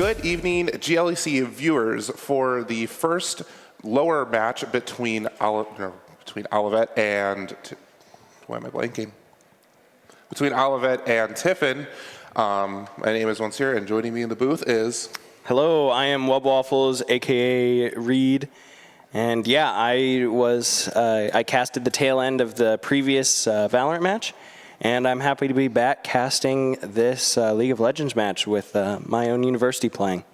Good evening, GLEC viewers, for the first lower match between Olivet and why am I blanking? Between Olivet and Tiffin. My name is Monsieur, and joining me in the booth is. Hello, I am Wub Waffles, aka Reed, and yeah, I casted the tail end of the previous Valorant match, and I'm happy to be back casting this League of Legends match with my own university playing.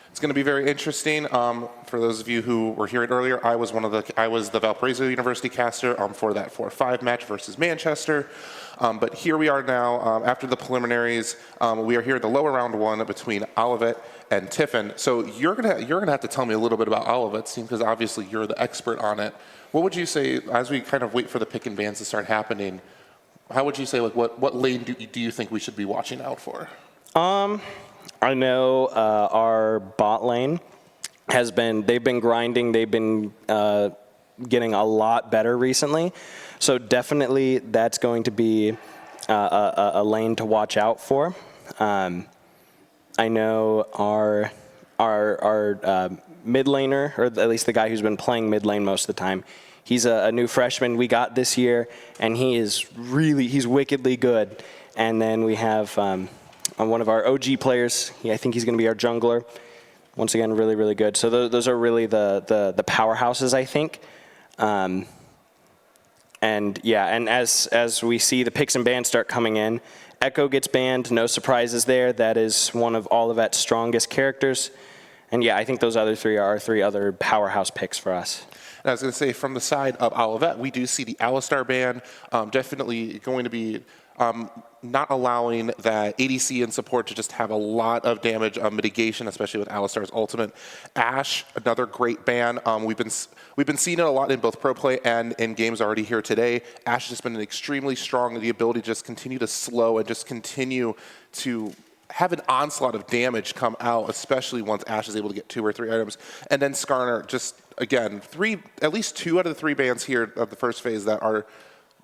It's going to be very interesting. For those of you who were here earlier, I was the Valparaiso University caster for that 4-5 match versus Manchester. But here we are now after the preliminaries. We are here at the lower round one between Olivet and Tiffin. So you're gonna have to tell me a little bit about Olivet, because obviously you're the expert on it. What would you say as we kind of wait for the pick and bans to start happening? How would you say, like, what lane do you think we should be watching out for? I know our bot lane they've been grinding, they've been getting a lot better recently. So definitely that's going to be a lane to watch out for. I know our mid laner, or at least the guy who's been playing mid lane most of the time, he's a new freshman we got this year, and he's wickedly good. And then we have one of our OG players. I think he's going to be our jungler. Once again, really, really good. So those are really the powerhouses, I think. And yeah, and as we see the picks and bans start coming in, Echo gets banned, no surprises there. That is one of Olivet's strongest characters. And yeah, I think those other three are our three other powerhouse picks for us. And I was going to say, from the side of Olivet, we do see the Alistar ban definitely going to be not allowing that ADC and support to just have a lot of damage mitigation, especially with Alistar's ultimate. Ashe, another great ban. We've been seeing it a lot in both pro play and in games already here today. Ashe has just been extremely strong. The ability to just continue to slow and just continue to have an onslaught of damage come out, especially once Ashe is able to get 2 or 3 items. And then Skarner, just again, at least 2 out of the 3 bans here of the first phase that are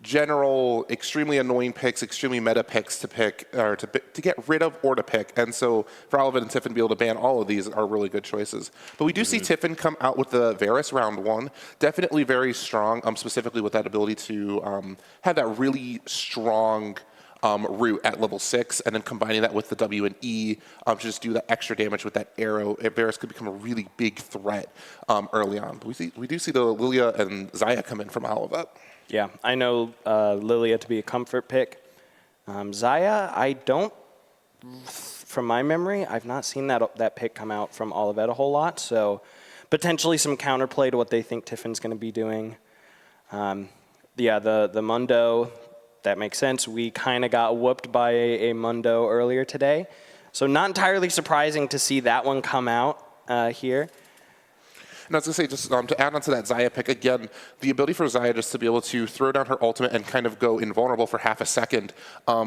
general, extremely annoying picks, extremely meta picks to pick, or to get rid of or to pick. And so for Olivet and Tiffin to be able to ban all of these are really good choices. But we do see Tiffin come out with the Varus round 1. Definitely very strong, specifically with that ability to have that really strong root at level 6, and then combining that with the W and E to just do that extra damage with that arrow. Varus could become a really big threat early on. But we do see the Lilia and Xayah come in from Olivet. Yeah, I know Lilia to be a comfort pick. Xayah, I don't, from my memory, I've not seen that pick come out from Olivet a whole lot. So potentially some counterplay to what they think Tiffin's going to be doing. Yeah, the Mundo, that makes sense. We kind of got whooped by a Mundo earlier today. So not entirely surprising to see that one come out here. And I was going to say, just to add on to that Xayah pick, again, the ability for Xayah just to be able to throw down her ultimate and kind of go invulnerable for half a second,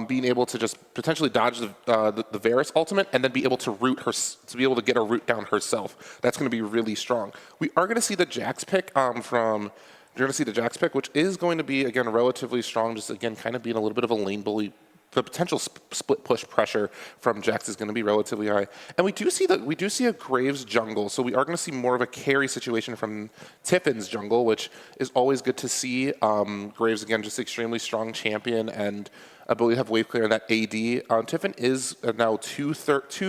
being able to just potentially dodge the Varus ultimate and then be able to be able to get a root down herself. That's going to be really strong. We are going to see the Jax pick you're going to see the Jax pick, which is going to be, again, relatively strong, just, again, kind of being a little bit of a lane bully. The potential split push pressure from Jax is going to be relatively high. And we do see a Graves jungle, so we are going to see more of a carry situation from Tiffin's jungle, which is always good to see. Graves, again, just extremely strong champion, and ability to have wave clear in that AD. Tiffin is now 2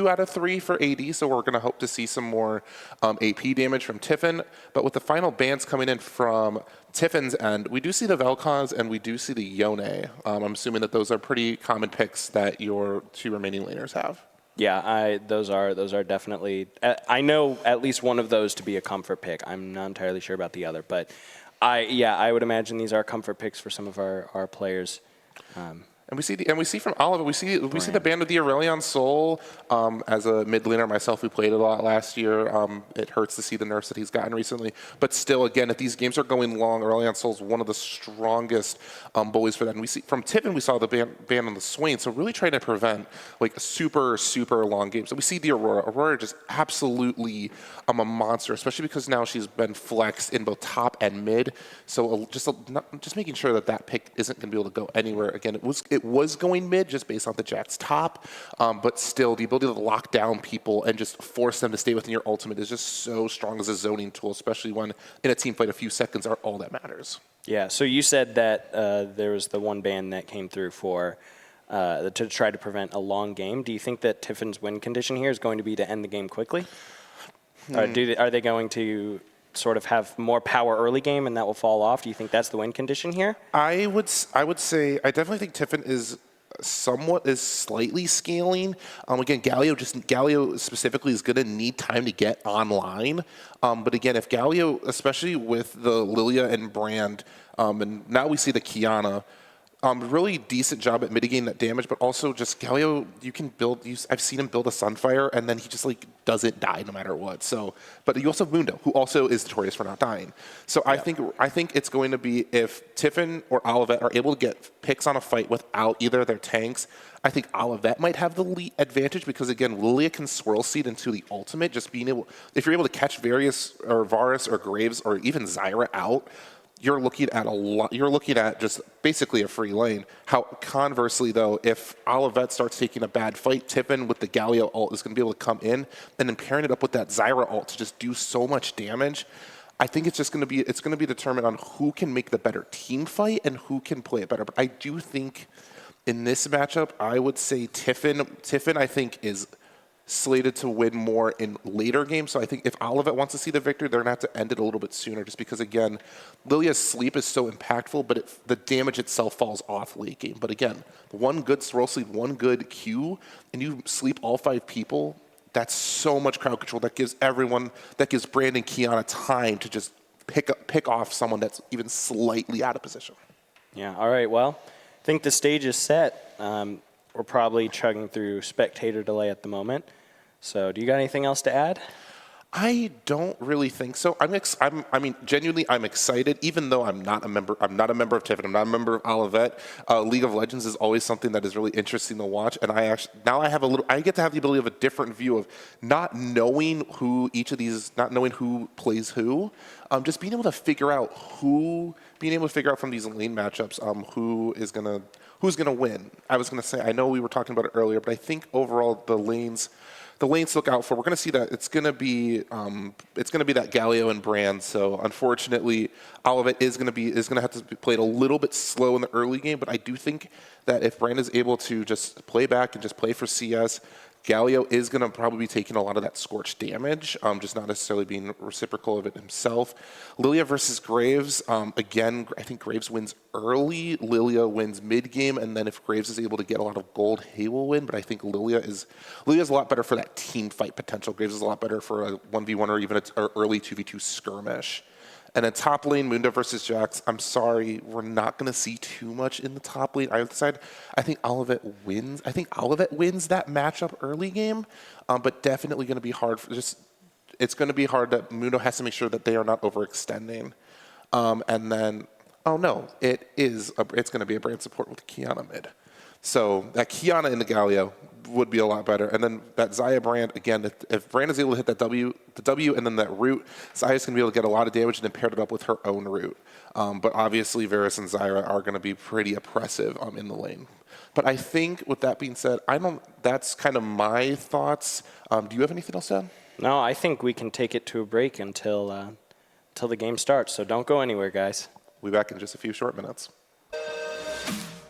out of 3 for AD, so we're going to hope to see some more AP damage from Tiffin. But with the final bans coming in from Tiffin's end, we do see the Vel'Koz and we do see the Yone. I'm assuming that those are pretty common picks that your 2 remaining laners have. Yeah, those are definitely. I know at least one of those to be a comfort pick. I'm not entirely sure about the other, but I would imagine these are comfort picks for some of our players. And we see from Olivet, we see the ban of the Aurelion Sol. As a mid laner myself, who played a lot last year, it hurts to see the nerfs that he's gotten recently. But still, again, if these games are going long, Aurelion Sol is one of the strongest bullies for that. And we see from Tiffin, we saw the ban on the Swain, so really trying to prevent like super long games. So we see the Aurora. Aurora just absolutely a monster, especially because now she's been flexed in both top and mid. So just making sure that pick isn't going to be able to go anywhere. Again, it it was going mid just based on the Jack's top, but still the ability to lock down people and just force them to stay within your ultimate is just so strong as a zoning tool, especially when in a team fight a few seconds are all that matters. Yeah, so you said that there was the one ban that came through for to try to prevent a long game. Do you think that Tiffin's win condition here is going to be to end the game quickly? Or are they going to sort of have more power early game and that will fall off? Do you think that's the win condition here? I would say I definitely think Tiffin is slightly scaling. Again, Galio specifically is going to need time to get online. But again, if Galio, especially with the Lilia and Brand, and now we see the Kiana, really decent job at mitigating that damage, but also just Galio, you can build, I've seen him build a Sunfire, and then he just like doesn't die no matter what. So, but you also have Mundo, who also is notorious for not dying. So yeah. I think it's going to be if Tiffin or Olivet are able to get picks on a fight without either of their tanks, I think Olivet might have the lead advantage because again, Lilia can swirl seed into the ultimate, just being able, if you're able to catch Varus or Varus or Graves or even Zyra out, you're looking at a lot. You're looking at just basically a free lane. How conversely, though, if Olivet starts taking a bad fight, Tiffin with the Galio ult is going to be able to come in and then pairing it up with that Zyra ult to just do so much damage. I think it's just going to be determined on who can make the better team fight and who can play it better. But I do think in this matchup, I would say Tiffin. I think is slated to win more in later games. So I think if Olivet wants to see the victory, they're going to have to end it a little bit sooner just because, again, Lilia's sleep is so impactful, but the damage itself falls off late game. But again, one good swirl sleep, one good Q, and you sleep all 5 people, that's so much crowd control. That gives Brand and Kiana time to just pick off someone that's even slightly out of position. Yeah, all right, well, I think the stage is set. We're probably chugging through spectator delay at the moment. So do you got anything else to add? I don't really think so. I mean, genuinely, I'm excited, even though I'm not a member of Tiffin. I'm not a member of Olivet. League of Legends is always something that is really interesting to watch, and I get to have the ability of a different view of not knowing who plays who, just being able to figure out from these lane matchups who's gonna win. I was gonna say, I know we were talking about it earlier, but I think overall the lanes to look out for, we're going to see that it's going to be that Galio and Brand. So unfortunately, Olivet is going to have to be played a little bit slow in the early game. But I do think that if Brand is able to just play back and just play for CS, Galio is going to probably be taking a lot of that scorch damage, just not necessarily being reciprocal of it himself. Lilia versus Graves, again, I think Graves wins early, Lilia wins mid-game, and then if Graves is able to get a lot of gold, he will win, but I think Lilia's a lot better for that team fight potential. Graves is a lot better for a 1v1 or even an early 2v2 skirmish. And then top lane, Mundo versus Jax. I'm sorry, we're not going to see too much in the top lane either side. I think Olivet wins. I think Olivet wins that matchup early game, but definitely going to be hard. It's going to be hard that Mundo has to make sure that they are not overextending. And then, it's going to be a Brand support with Kiana mid. So that Kiana in the Galio would be a lot better. And then that Xayah Brand, again, if Brand is able to hit the W and then that root, Xayah's going to be able to get a lot of damage and then paired it up with her own root. But obviously, Varus and Zyra are going to be pretty oppressive in the lane. But I think, with that being said, that's kind of my thoughts. Do you have anything else to add? No, I think we can take it to a break until the game starts. So don't go anywhere, guys. We'll be back in just a few short minutes.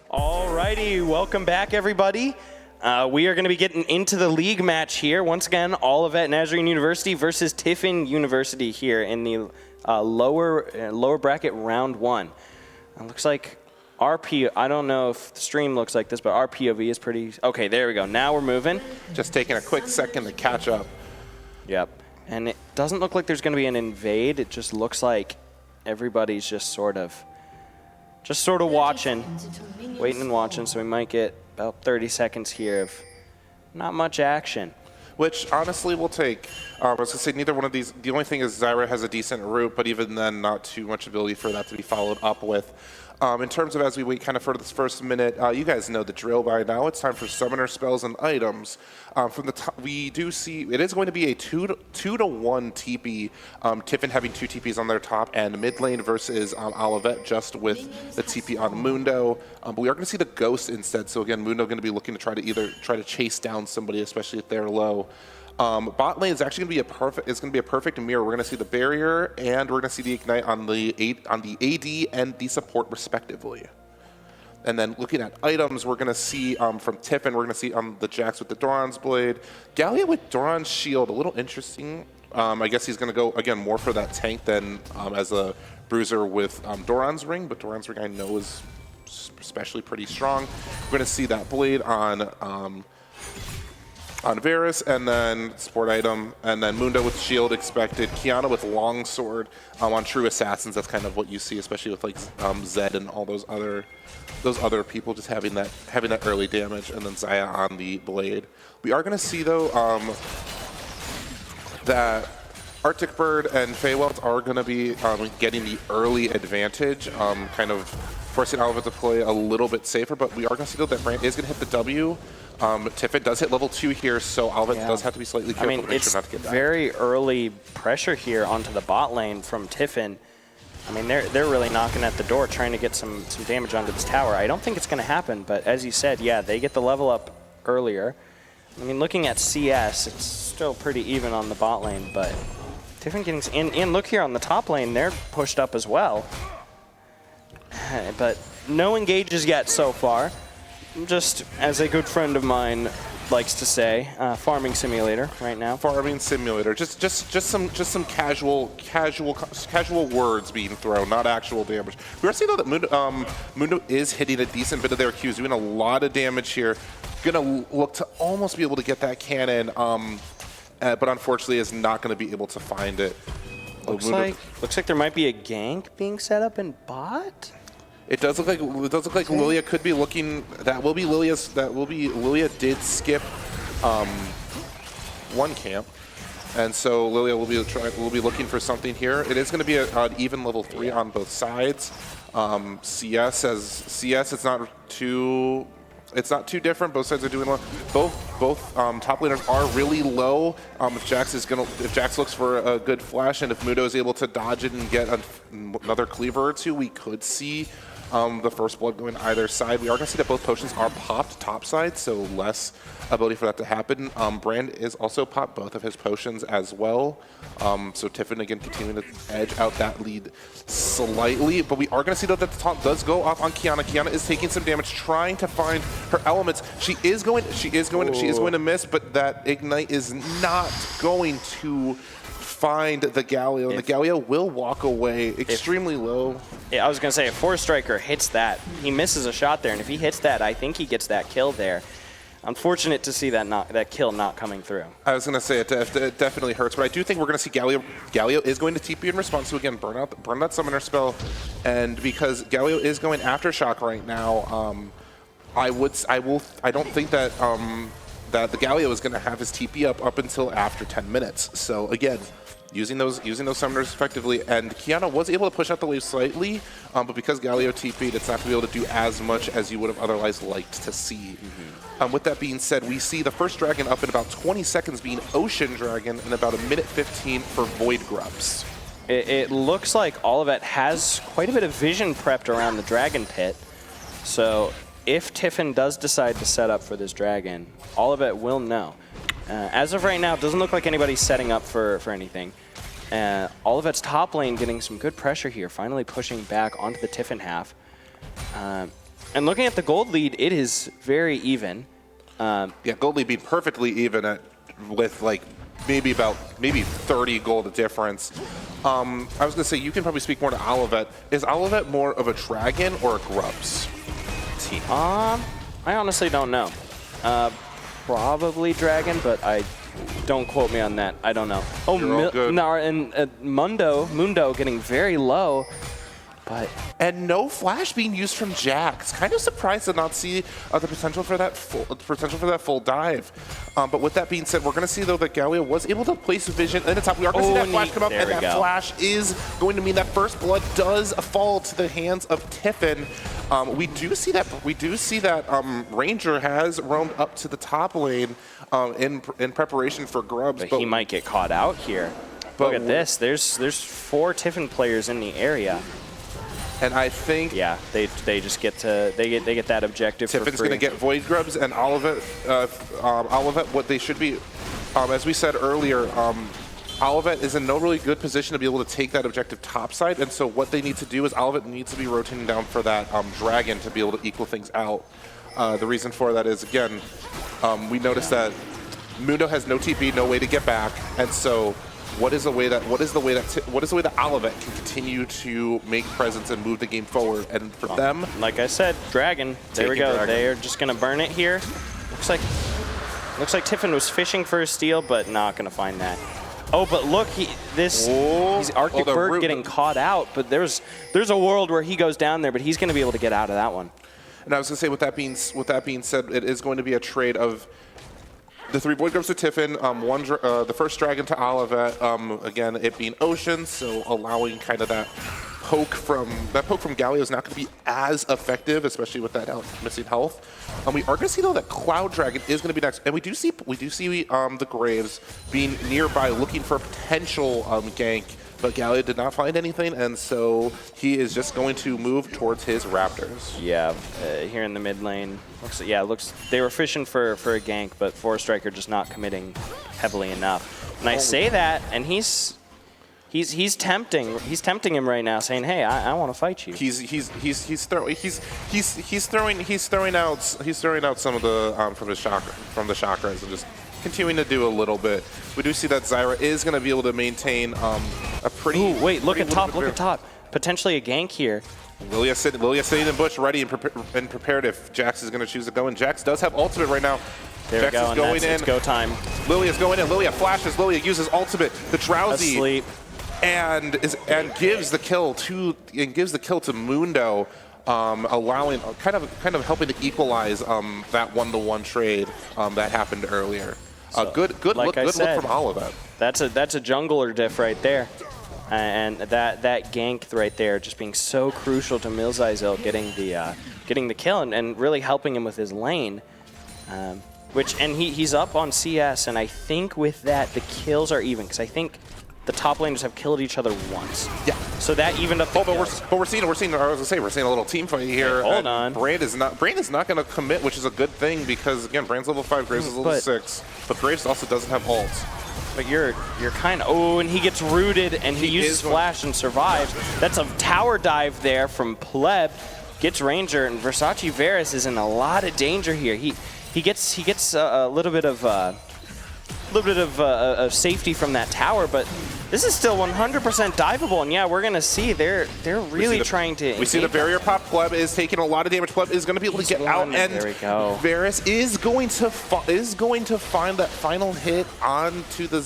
Alrighty, welcome back, everybody. We are going to be getting into the league match here. Once again, Olivet Nazarene University versus Tiffin University here in the lower bracket round 1. It looks like I don't know if the stream looks like this, but our POV is pretty... Okay, there we go. Now we're moving. Just taking a quick second to catch up. Yep. And it doesn't look like there's going to be an invade. It just looks like everybody's just sort of watching, waiting and watching, so we might get about 30 seconds here of not much action. Which, honestly, we'll take. I was going to say, neither one of these, the only thing is Zyra has a decent root, but even then, not too much ability for that to be followed up with. In terms of as we wait kind of for this first minute, you guys know the drill by now. It's time for summoner spells and items. From the top, we do see it is going to be a 2-to-1 TP. Tiffin having 2 TPs on their top, and mid lane versus Olivet just with the TP on Mundo. But we are going to see the Ghost instead. So again, Mundo going to be looking to try to chase down somebody, especially if they're low. Bot lane is actually going to be a perfect mirror. We're going to see the barrier and we're going to see the ignite on the AD and the support respectively. And then looking at items, we're going to see from Tiffin, we're going to see the Jax with the Doran's Blade. Gallia with Doran's Shield, a little interesting. I guess he's going to go, again, more for that tank than as a bruiser with Doran's Ring, but Doran's Ring I know is especially pretty strong. We're going to see that Blade on Varus, and then support item, and then Mundo with shield expected. Kiana with longsword on true assassins. That's kind of what you see, especially with like Zed and all those other people just having that early damage, and then Zaya on the blade. We are going to see though that Arctic Bird and Feyweld are going to be getting the early advantage, kind of forcing Olivet to play a little bit safer. But we are going to see though that Brand is going to hit the W. Tiffin does hit level 2 here, so Olivet does have to be slightly careful to make sure not to get that. Very early pressure here onto the bot lane from Tiffin. I mean, they're really knocking at the door, trying to get some damage onto this tower. I don't think it's going to happen, but as you said, yeah, they get the level up earlier. I mean, looking at CS, it's still pretty even on the bot lane, but Tiffin getting in. And look here on the top lane, they're pushed up as well. But no engages yet so far. Just as a good friend of mine likes to say, farming simulator right now. Farming simulator, just some casual words being thrown, not actual damage. We are seeing though that Mundo is hitting a decent bit of their Qs, doing a lot of damage here. Gonna look to almost be able to get that cannon, but unfortunately is not going to be able to find it. Looks like there might be a gank being set up in bot. It does look like Lilia could be looking. That will be Lilia did skip one camp, and so Lilia will be looking for something here. It is going to be an even level 3 on both sides. CS it's not too different. Both sides are doing well. Both top laners are really low. If Jax looks for a good flash, and if Mundo is able to dodge it and get another cleaver or two, we could see the first blood going either side. We are going to see that both potions are popped top side, so less ability for that to happen. Brand is also popped both of his potions as well. So Tiffin again continuing to edge out that lead slightly, but we are going to see that the taunt does go off on Kiana. Kiana is taking some damage, trying to find her elements. She is going to miss, but that ignite is not going to find the Galio, and the Galio will walk away extremely low. Yeah, I was going to say, if Force Striker hits that, he misses a shot there, and if he hits that, I think he gets that kill there. Unfortunate to see that kill not coming through. I was going to say, it definitely hurts, but I do think we're going to see Galio. Galio is going to TP in response to, again, burn that summoner spell, and because Galio is going Aftershock right now, I don't think that that the Galio is going to have his TP up until after 10 minutes. So again, using those summoners effectively, and Kiana was able to push out the wave slightly, but because Galio TP'd, it's not going to be able to do as much as you would have otherwise liked to see. With that being said, we see the first dragon up in about 20 seconds being Ocean Dragon, and about 1:15 for Void Grubs. It looks like Olivet has quite a bit of vision prepped around the dragon pit, so if Tiffin does decide to set up for this dragon, Olivet will know. As of right now, it doesn't look like anybody's setting up for anything. Olivet's top lane getting some good pressure here, finally pushing back onto the Tiffin half. And looking at the gold lead, it is very even. Yeah, gold lead being perfectly even with like maybe 30 gold difference. I was going to say, you can probably speak more to Olivet. Is Olivet more of a dragon or a Grubs team? I honestly don't know. Probably dragon, but don't quote me on that. I don't know. Oh, and Mundo getting very low. And no flash being used from Jax. Kind of surprised to not see the potential for that full dive. But with that being said, we're going to see though that Galio was able to place vision in the top. We are going to see that flash come up, and that flash is going to mean that first blood does fall to the hands of Tiffin. We do see that Ranger has roamed up to the top lane in preparation for grubs. But he might get caught out here. Look at this. There's 4 Tiffin players in the area. And I think they just get that objective. Tiffin's going to get Void Grubs, and Olivet, what they should be, as we said earlier, Olivet is in no really good position to be able to take that objective topside, and so what they need to do is Olivet needs to be rotating down for that Dragon to be able to equal things out. The reason for that is, again, we noticed that Mundo has no TP, no way to get back, and so what is the way that Olivet can continue to make presence and move the game forward? And for them, like I said, Dragon. There we go. They are just going to burn it here. Looks like Tiffin was fishing for a steal, but not going to find that. Oh, but look, he's Arctic Bird getting caught out. But there's a world where he goes down there, but he's going to be able to get out of that one. And I was going to say, with that being said, it is going to be a trade of the 3 Void Grubs to Tiffin, the first Dragon to Olivet, again, it being Ocean, so allowing kind of that poke from Galio is not going to be as effective, especially with that missing health. We are going to see though that Cloud Dragon is going to be next, and we do see the Graves being nearby, looking for a potential gank. But Galio did not find anything, and so he is just going to move towards his Raptors. Yeah, here in the mid lane. Looks they were fishing for a gank, but Forest Striker just not committing heavily enough. And I say that, and he's tempting him right now, saying, "Hey, I want to fight you." He's throwing out some of the from the chakras and just continuing to do a little bit. We do see that Zyra is going to be able to maintain a pretty... Ooh, wait, look at top. Potentially a gank here. Lilia sitting in bush, ready and prepared if Jax is going to choose to go in. Jax does have ultimate right now. There Jax we go, is going in. It's go time. Lilia's going in. Lilia flashes. Lilia uses ultimate. The Drowsy. Asleep. And gives the kill to Mundo. Allowing kind of helping to equalize that 1-to-1 trade that happened earlier. Good look from Olivet. That's a jungler diff right there, and that gank right there just being so crucial to Milzaizil getting the kill and really helping him with his lane. He's up on CS, and I think with that the kills are even, because I think the top laners have killed each other once. Yeah. So that evened up the kills. But we're seeing a little team fight here. Hey, hold on. Brand is not going to commit, which is a good thing because again, Brand's level 5, Graves is level 6, but Graves also doesn't have ults. But you're kind of and he gets rooted and he uses flash and survives. That's a tower dive there from Pleb. Gets Ranger, and Versace Varus is in a lot of danger here. He gets a little bit of safety from that tower, but this is still 100% diveable, and yeah, we're gonna see they're really trying to. We see the barrier pop. Pleb is taking a lot of damage. Pleb is going to be able to get out, and there we go. Varus is going to find that final hit onto the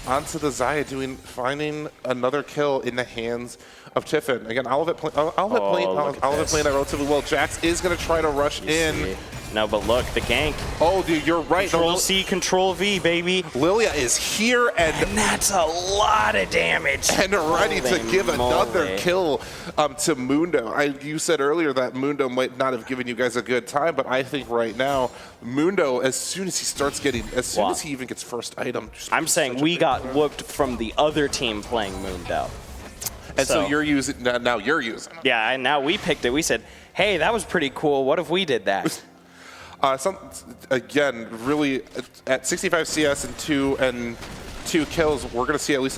Xayah, finding another kill in the hands of Tiffin. Again, Olivet playing that relatively well. Jax is going to try to rush in. No, but look, the gank. Oh, dude, you're right. Control C, Control V, baby. Lilia is here, and that's a lot of damage. And ready to give another kill to Mundo. You said earlier that Mundo might not have given you guys a good time, but I think right now, Mundo, as soon as he even gets first item. I'm saying we got whooped from the other team playing Mundo. And so you're using, now you're using it. Yeah, and now we picked it. We said, hey, that was pretty cool. What if we did that? Again, really, at 65 CS and two kills, we're going to see at least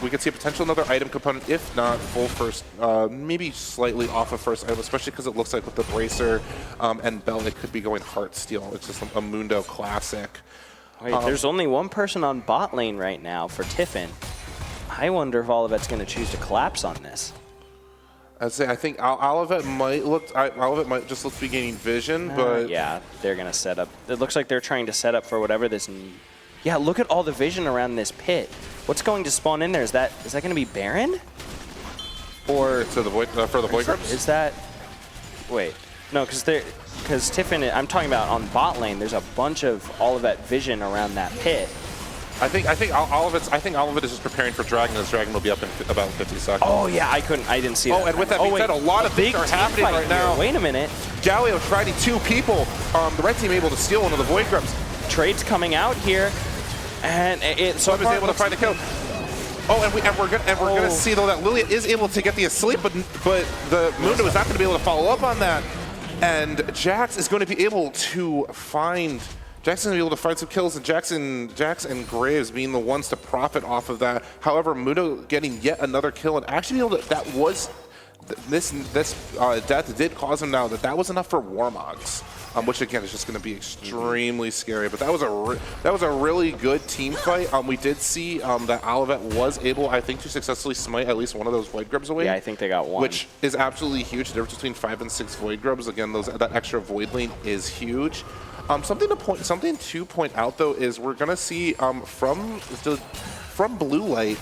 we could see a potential another item component, if not full first, maybe slightly off of first item, especially because it looks like with the Bracer and Bell, it could be going Heartsteel. It's just a Mundo classic. Wait, there's only one person on bot lane right now for Tiffin. I wonder if Olivet's going to choose to collapse on this. I think Olivet might just look to be gaining vision, but yeah, they're gonna set up. It looks like they're trying to set up for whatever this. Yeah, look at all the vision around this pit. What's going to spawn in there? Is that gonna be Baron? Or to the void for the void grips. is that? Wait, no, because Tiffin. I'm talking about on bot lane. There's a bunch of Olivet vision around that pit. I think Olivet is just preparing for Dragon. As Dragon will be up in about 50 seconds. Oh yeah, I didn't see that. Oh, and with that being said, a lot of things are happening right now. Wait a minute. Galio fighting 2 people. The red team able to steal one of the void grips. Trade's coming out here, and so is able to find a kill. Oh, and we're gonna see though that Lilia is able to get the asleep, but the Mundo is not going to be able to follow up on that, and Jax is going to be able to find. Jackson's going to be able to find some kills, and Jax and Graves being the ones to profit off of that. However, Mundo getting yet another kill and actually able to, that was this death did cause him now that was enough for Warmogs. Which again is just going to be extremely scary. But that was a really good team fight. We did see that Olivet was able, I think, to successfully smite at least one of those void grubs away. Yeah, I think they got one. Which is absolutely huge. The difference between 5 and 6 void grubs, again, that extra void lane is huge. Something to point out though is we're going to see from Blue Light,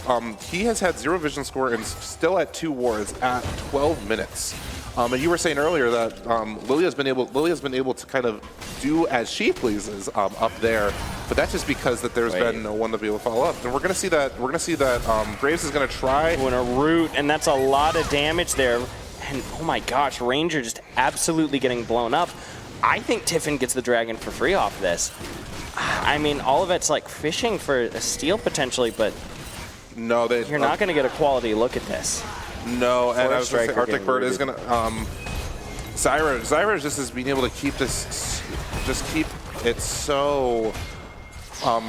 he has had 0 vision score and still at 2 wards at 12 minutes. And you were saying earlier that Lilia's been able to kind of do as she pleases up there, but that's just because that there's been no one to be able to follow up. And we're gonna see that Graves is gonna try doing a root, and that's a lot of damage there. And oh my gosh, Ranger just absolutely getting blown up. I think Tiffin gets the dragon for free off this. I mean, Olivet's like fishing for a steal potentially, but no, you're not gonna get a quality look at this. No, and I was going to say Arctic Bird is going to Zyra just is being able to keep this, just keep it so,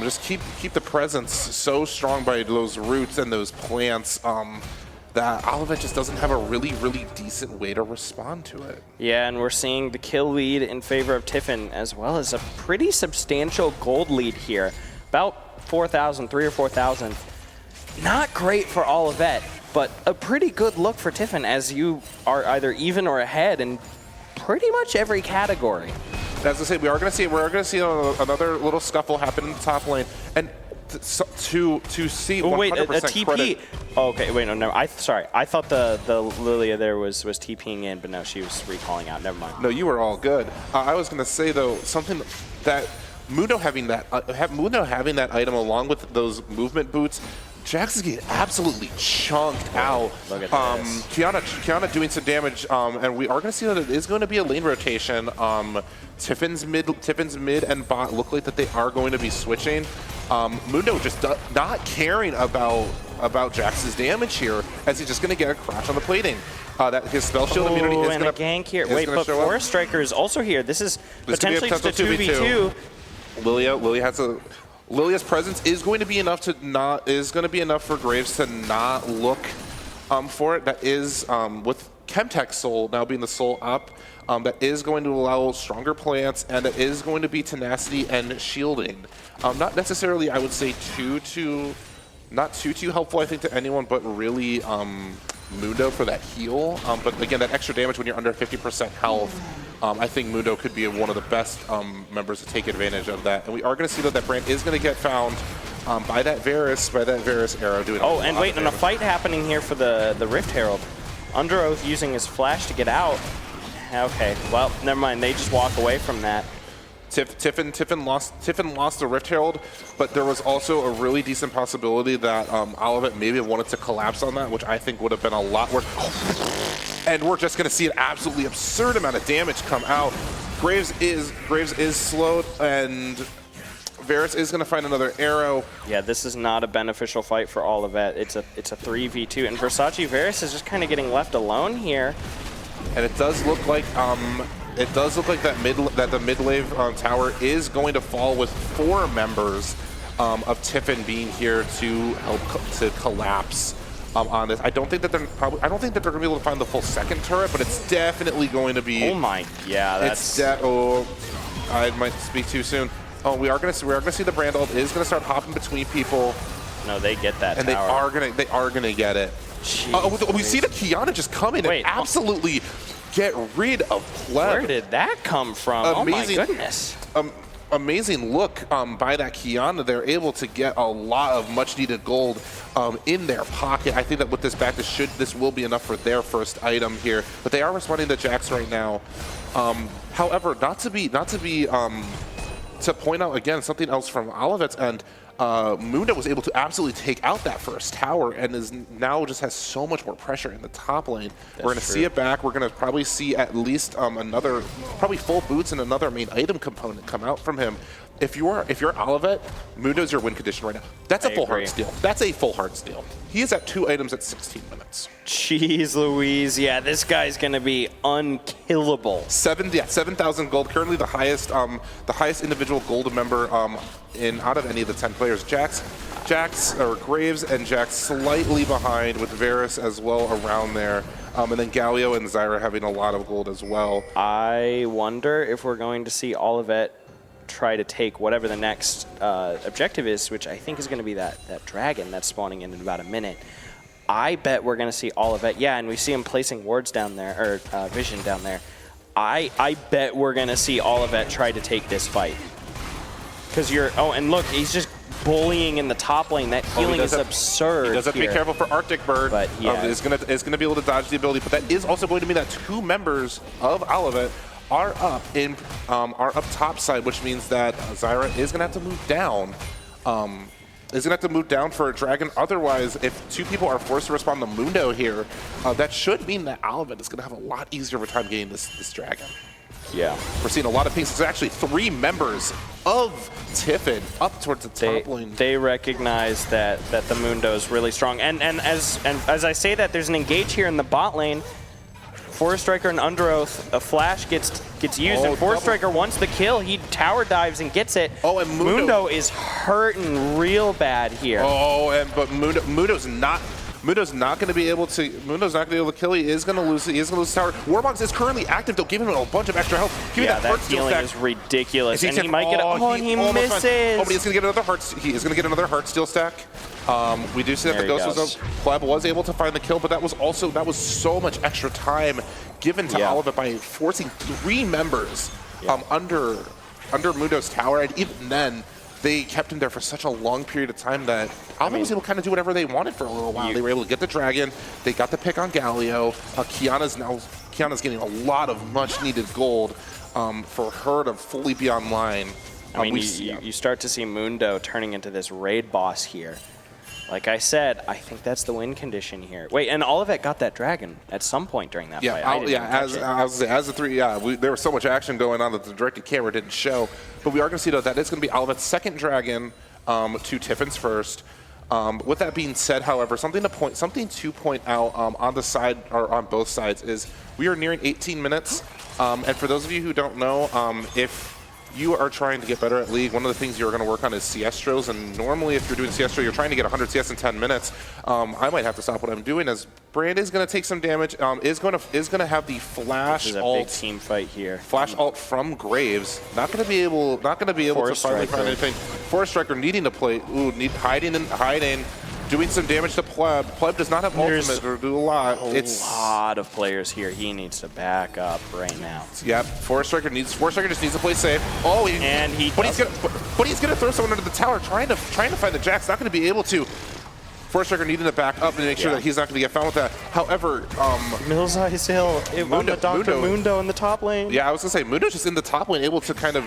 just keep the presence so strong by those roots and those plants that Olivet just doesn't have a really decent way to respond to it. Yeah, and we're seeing the kill lead in favor of Tiffin, as well as a pretty substantial gold lead here, about 4,000, 3,000 or 4,000. Not great for Olivet, but a pretty good look for Tiffin, as you are either even or ahead in pretty much every category. As I say, we're going to see another little scuffle happen in the top lane, and to see 100% wait, a TP. credit. Oh, okay, wait, no, sorry. I thought the Lilia there was TPing in, but no, she was recalling out. Never mind. No, you were all good. I was going to say though something that Mundo having that item along with those movement boots. Jax is getting absolutely chunked out. Look at this. Kiana doing some damage, and we are going to see that it is going to be a lane rotation. Tiffin's mid and bot look like that they are going to be switching. Mundo just not caring about Jax's damage here, as he's just going to get a crash on the plating. That his spell shield immunity is going to gank here. Wait, but Forest Striker is also here. This is potentially just a 2v2. Lilia's presence is going to be enough for Graves to not look for it. That is with Chemtech Soul now being the soul up, that is going to allow stronger plants, and that is going to be tenacity and shielding. Not necessarily, I would say, not too helpful, I think, to anyone, but really Mundo for that heal. But again, that extra damage when you're under 50% health. I think Mundo could be one of the best members to take advantage of that. And we are going to see that Brand is going to get found by that Varus arrow doing and wait, and a fight happening here for the Rift Herald. Under Oath using his flash to get out. Okay, well, never mind. They just walk away from that. Tiffin lost the Rift Herald, but there was also a really decent possibility that Olivet maybe wanted to collapse on that, which I think would have been a lot worse. And we're just going to see an absolutely absurd amount of damage come out. Graves is slowed, and Varus is going to find another arrow. Yeah, this is not a beneficial fight for Olivet. It's a 3v2, and Versace Varus is just kind of getting left alone here. And it does look like that the mid wave tower is going to fall with 4 members of Tiffin being here to help to collapse on this. I don't think that they're going to be able to find the full second turret, but it's definitely going to be. Oh my, yeah, that's. I might speak too soon. Oh, we are going to see the Brand ult is going to start hopping between people. No, they get that and tower. they are gonna get it. We see the Kiana just come in and absolutely get rid of Pleb. Where did that come from? Amazing. Oh my goodness. amazing look by that Kiana. They're able to get a lot of much-needed gold in their pocket. I think that with this back, this will be enough for their first item here. But they are responding to Jax right now. However, to point out again something else from Olivet's end, Mundo was able to absolutely take out that first tower and is now just has so much more pressure in the top lane. We're going to see it back. We're going to probably see at least another, probably full boots and another main item component come out from him. If you're Olivet, Mundo's your win condition right now. That's a full heart steal. That's a full heart steal. He is at 2 items at 16 minutes. Jeez Louise, yeah, this guy's going to be unkillable. 7,000 gold. Currently the highest individual gold member out of any of the 10 players. Jax or Graves and Jax slightly behind with Varus as well around there. And then Galio and Zyra having a lot of gold as well. I wonder if we're going to see Olivet try to take whatever the next objective is, which I think is going to be that dragon that's spawning in about a minute. I bet we're going to see Olivet. Yeah, and we see him placing wards down there, or vision down there. I bet we're going to see Olivet try to take this fight. Because and look, he's just bullying in the top lane. That healing is absurd. He does have to be careful for Arctic Bird. But yeah, is gonna be able to dodge the ability. But that is also going to mean that 2 members of Olivet are up top side, which means that Zyra is gonna have to move down. Is gonna have to move down for a dragon. Otherwise, if 2 people are forced to respond to Mundo here, that should mean that Olivet is gonna have a lot easier of a time getting this dragon. Yeah. We're seeing a lot of pings. There's actually 3 members of Tiffin up towards the top lane. They recognize that the Mundo is really strong. And as I say that, there's an engage here in the bot lane. Forest Striker and Under Oath, a flash gets used, and Forest Striker wants the kill. He tower dives and gets it. Oh, and Mundo is hurting real bad here. Oh, but Mundo's not going to be able to. Mundo's not going to be able to kill. He is going to lose. He is going to lose tower. Warbox is currently active. They'll give him a bunch of extra health. Yeah, that healing is ridiculous. And he might get. He misses. Oh, but he's going to get another heart. He is going to get another heart steal stack. We do see that the Ghost Pleb was able to find the kill, but that was so much extra time given to Olivet by forcing 3 members under Mundo's tower, and even then. They kept him there for such a long period of time that Olivet was able to kind of do whatever they wanted for a little while. They were able to get the dragon. They got the pick on Galio. Kiana's getting a lot of much-needed gold for her to fully be online. I mean, you start to see Mundo turning into this raid boss here. Like I said, I think that's the win condition here. Wait, and Olivet got that dragon at some point during that fight. As the 3, there was so much action going on that the directed camera didn't show. But we are going to see, though, that is going to be Olivet's second dragon to Tiffin's first. With that being said, however, something to point out on the side, or on both sides, is we are nearing 18 minutes. And for those of you who don't know, if you are trying to get better at League, one of the things you're going to work on is Siestros, and normally if you're doing Siestro, you're trying to get 100 CS in 10 minutes. I might have to stop what I'm doing as Brand is going to take some damage, is going to have the flash ult. Big team fight here. Flash ult from Graves. Not going to be able to finally find anything. Forest Striker needing to play, hiding. Doing some damage to Pleb. Pleb does not have ultimate or do a lot. It's a lot of players here. He needs to back up right now. Yep. Forest Striker just needs to play safe. Oh, but he's gonna throw someone under the tower, trying to find the Jax. Not gonna be able to. Forest Striker needing to back up and make sure that he's not gonna get found with that. However, Millsey's Hill on the Dr. Mundo in the top lane. Yeah, I was gonna say Mundo's just in the top lane, able to kind of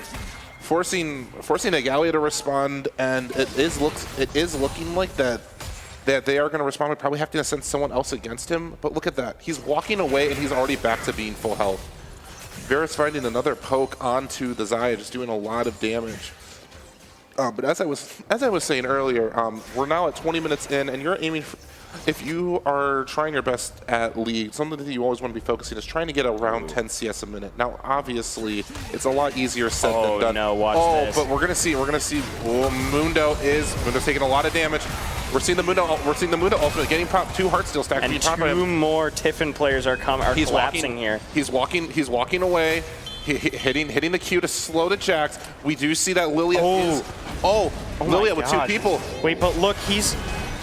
forcing a Gallia to respond, and it is looking like that they are going to respond. We probably have to send someone else against him. But look at that. He's walking away, and he's already back to being full health. Varus finding another poke onto the Xayah, just doing a lot of damage. But as I was saying earlier, we're now at 20 minutes in, and you're aiming for, if you are trying your best at League, something that you always want to be focusing is trying to get around 10 CS a minute. Now, obviously, it's a lot easier said than done. No, watch this. But we're gonna see. Mundo's taking a lot of damage. We're seeing the Mundo ultimate getting popped. 2 heart steal stacks. And 2 more Tiffin players are collapsing here. He's walking away. Hitting the Q to slow the Jax. We do see that Lilia is. Lilia with 2 people. Wait, but look, he's.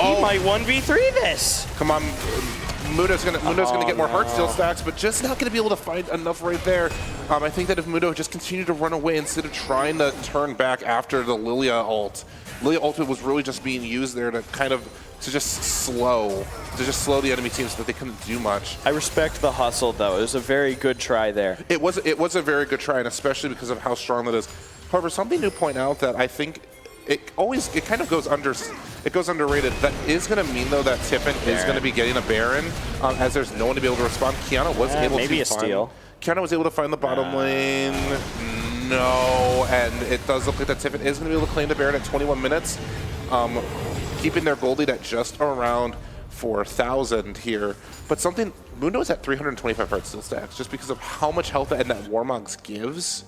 He might 1v3 this. Come on. Mundo's gonna get more Heartsteel stacks, but just not gonna be able to find enough right there. I think that if Mundo just continued to run away instead of trying to turn back after the Lilia ult, Lilia ultimate was really just being used there to kind of just slow the enemy team so that they couldn't do much. I respect the hustle though. It was a very good try there. It was a very good try, and especially because of how strong that is. However, something to point out that I think it kind of goes underrated. That is going to mean though that Tiffin is going to be getting a Baron, as there's no one to be able to respond. Kiana was able maybe to a steal. Kiana was able to find the bottom lane. No, and it does look like that Tiffin is going to be able to claim the Baron at 21 minutes, keeping their gold lead at just around 4,000 here. But something, Mundo is at 325 Heartsteel stacks just because of how much health and that Warmogs gives.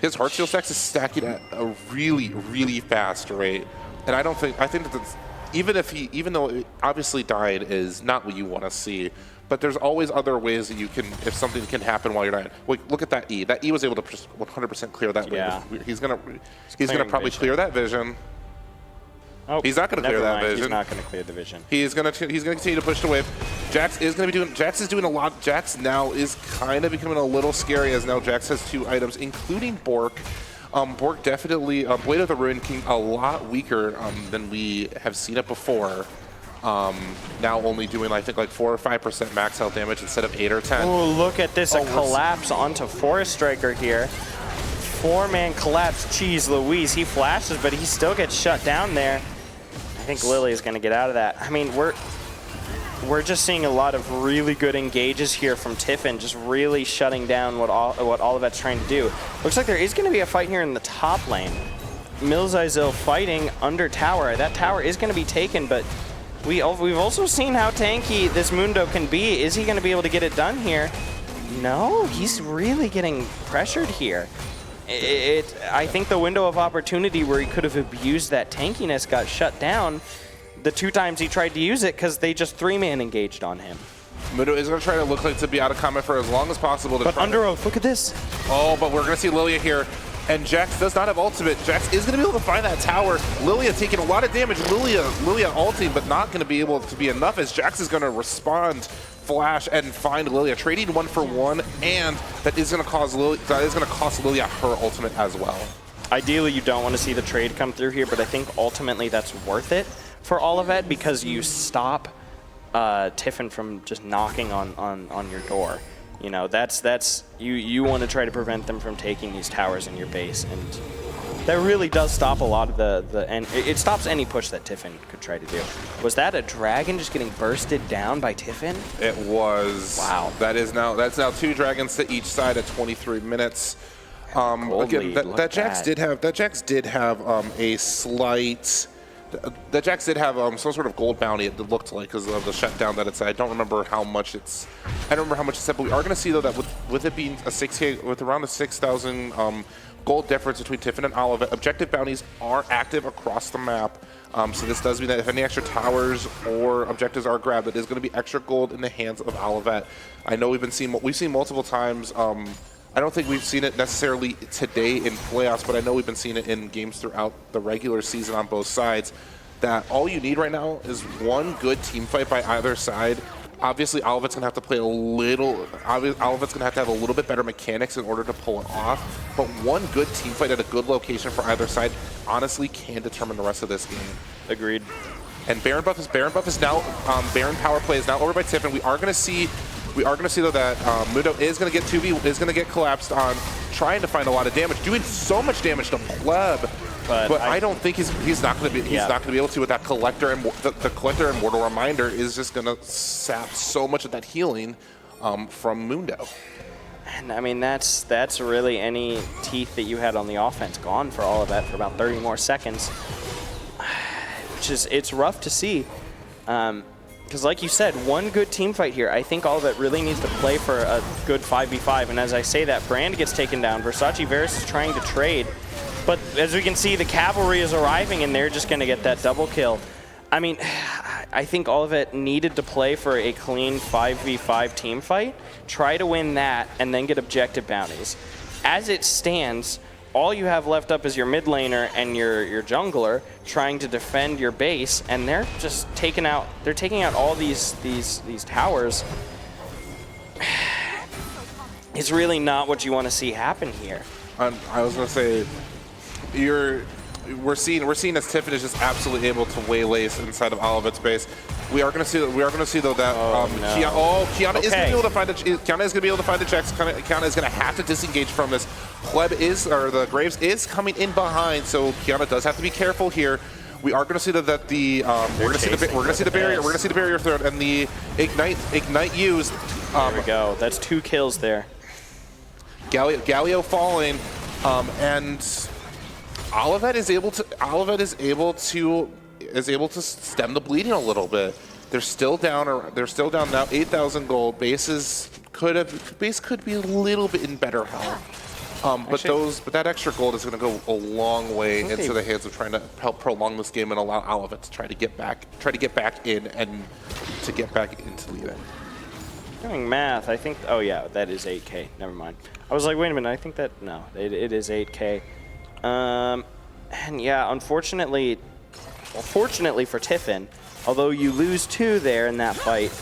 His Heartsteel stacks is stacking at a really, really fast rate. And I think that that's, even though it obviously dying is not what you want to see, but there's always other ways that you can, if something can happen while you're dying. Like, look at that E. That E was able to 100% clear that. Yeah. He's gonna probably clear that vision. Oh, he's not going to clear that vision. He's not going to clear the vision. He's going to continue to push the wave. Jax is doing a lot. Jax now is kind of becoming a little scary as now Jax has 2 items, including Bork. Bork definitely, Blade of the Ruined King, a lot weaker than we have seen it before. Now only doing, I think, like 4 or 5% max health damage instead of 8 or 10. Oh, look at this, a collapse onto Forest Striker here. 4-man collapse, jeez Louise. He flashes, but he still gets shut down there. I think Lily is going to get out of that. I mean, we're just seeing a lot of really good engages here from Tiffin, just really shutting down what Olivet's trying to do. Looks like there is going to be a fight here in the top lane. Milzizil fighting under tower. That tower is going to be taken, but we've also seen how tanky this Mundo can be. Is he going to be able to get it done here? No, he's really getting pressured here. I think the window of opportunity where he could have abused that tankiness got shut down the 2 times he tried to use it because they just 3-man engaged on him. Mundo is going to try to look like to be out of combat for as long as possible. But under oath, look at this. Oh, but we're going to see Lilia here. And Jax does not have ultimate. Jax is going to be able to find that tower. Lilia taking a lot of damage. Lilia ulting, but not going to be able to be enough as Jax is going to respond, flash, and find Lilia, trading 1 for 1, and that is going to cost Lilia her ultimate as well. Ideally, you don't want to see the trade come through here, but I think ultimately that's worth it for Olivet because you stop Tiffin from just knocking on your door. You know, you want to try to prevent them from taking these towers in your base, and that really does stop a lot of and it stops any push that Tiffin could try to do. Was that a dragon just getting bursted down by Tiffin? It was. Wow. That's now 2 dragons to each side at 23 minutes. Again, that Jax did have a slight. That Jax did have some sort of gold bounty, it looked like, because of the shutdown that it's. I don't remember how much it's. I don't remember how much it's set, but we are going to see though that with it being a 6K, with around a 6,000 gold difference between Tiffin and Olivet, objective bounties are active across the map. So this does mean that if any extra towers or objectives are grabbed, it is going to be extra gold in the hands of Olivet. I know we've seen multiple times. I don't think we've seen it necessarily today in playoffs, but I know we've been seeing it in games throughout the regular season on both sides, that all you need right now is one good team fight by either side. Obviously, Olivet's going to have to play Olivet's going to have a little bit better mechanics in order to pull it off, but one good team fight at a good location for either side honestly can determine the rest of this game. Agreed. And Baron buff is now, Baron power play is now over by Tiffin. We are going to see though that Mundo is going to get collapsed on, trying to find a lot of damage, doing so much damage to Pleb. But I don't think he's not going to be able to with that collector, and the collector and Mortal Reminder is just going to sap so much of that healing from Mundo. And I mean that's really any teeth that you had on the offense gone for all of that for about 30 more seconds, which is it's rough to see. Because like you said, one good team fight here. I think Olivet really needs to play for a good 5v5. And as I say that, Brand gets taken down. Versace Varus is trying to trade. But as we can see, the cavalry is arriving, and they're just going to get that double kill. I mean, I think Olivet needed to play for a clean 5v5 team fight, try to win that, and then get objective bounties. As it stands, all you have left up is your mid laner and your jungler trying to defend your base, and they're just taking out all these towers. It's really not what you want to see happen here. I was gonna say, we're seeing as Tiffin is just absolutely able to waylay inside of Olivet's base. We are gonna see though that Kiana is gonna be able to find the checks. Kiana is gonna have to disengage from this. The Graves is coming in behind, so Kiana does have to be careful here. We are gonna see that we're gonna see the barrier thrown and the ignite used. There we go. That's 2 kills there. Galio falling, and Olivet is able to stem the bleeding a little bit. They're still down now. 8,000 gold. Base could be a little bit in better health. But that extra gold is going to go a long way into the hands of trying to help prolong this game and allow Olivet to try to get back in and to get back into leading. Doing math, I think. Oh yeah, that is 8K. Never mind. I was like, wait a minute. I think that no, it is 8K. And yeah, unfortunately, fortunately for Tiffin, although you lose 2 there in that fight,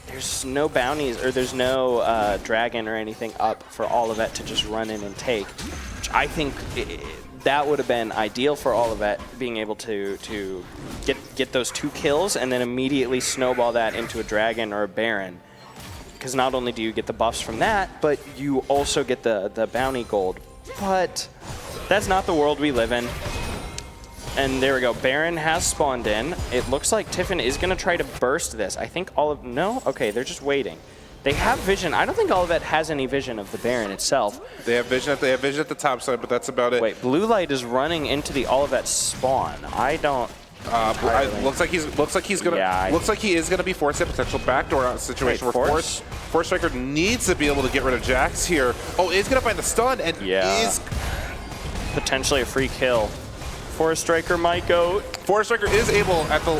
there's no bounties or there's no dragon or anything up for Olivet to just run in and take. Which I think that would have been ideal for Olivet, being able to get those 2 kills and then immediately snowball that into a dragon or a baron. Because not only do you get the buffs from that, but you also get the bounty gold. But that's not the world we live in. And there we go. Baron has spawned in. It looks like Tiffin is going to try to burst this. I think no? Okay, they're just waiting. They have vision. I don't think Olivet has any vision of the Baron itself. They have vision at the top side, but that's about it. Wait, Blue Light is running into the Olivet spawn. I don't... looks like he is gonna be forced a potential backdoor situation. Wait, where Force Striker needs to be able to get rid of Jax here. Oh, is gonna find the stun and is potentially a free kill. Force Striker might go. Force Striker is able to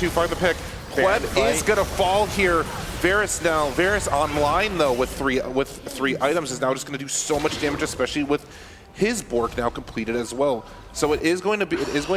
find the pick. Pleb is gonna fall here. Varus online though with three items is now just gonna do so much damage, especially with his Bork now completed as well. So it is going to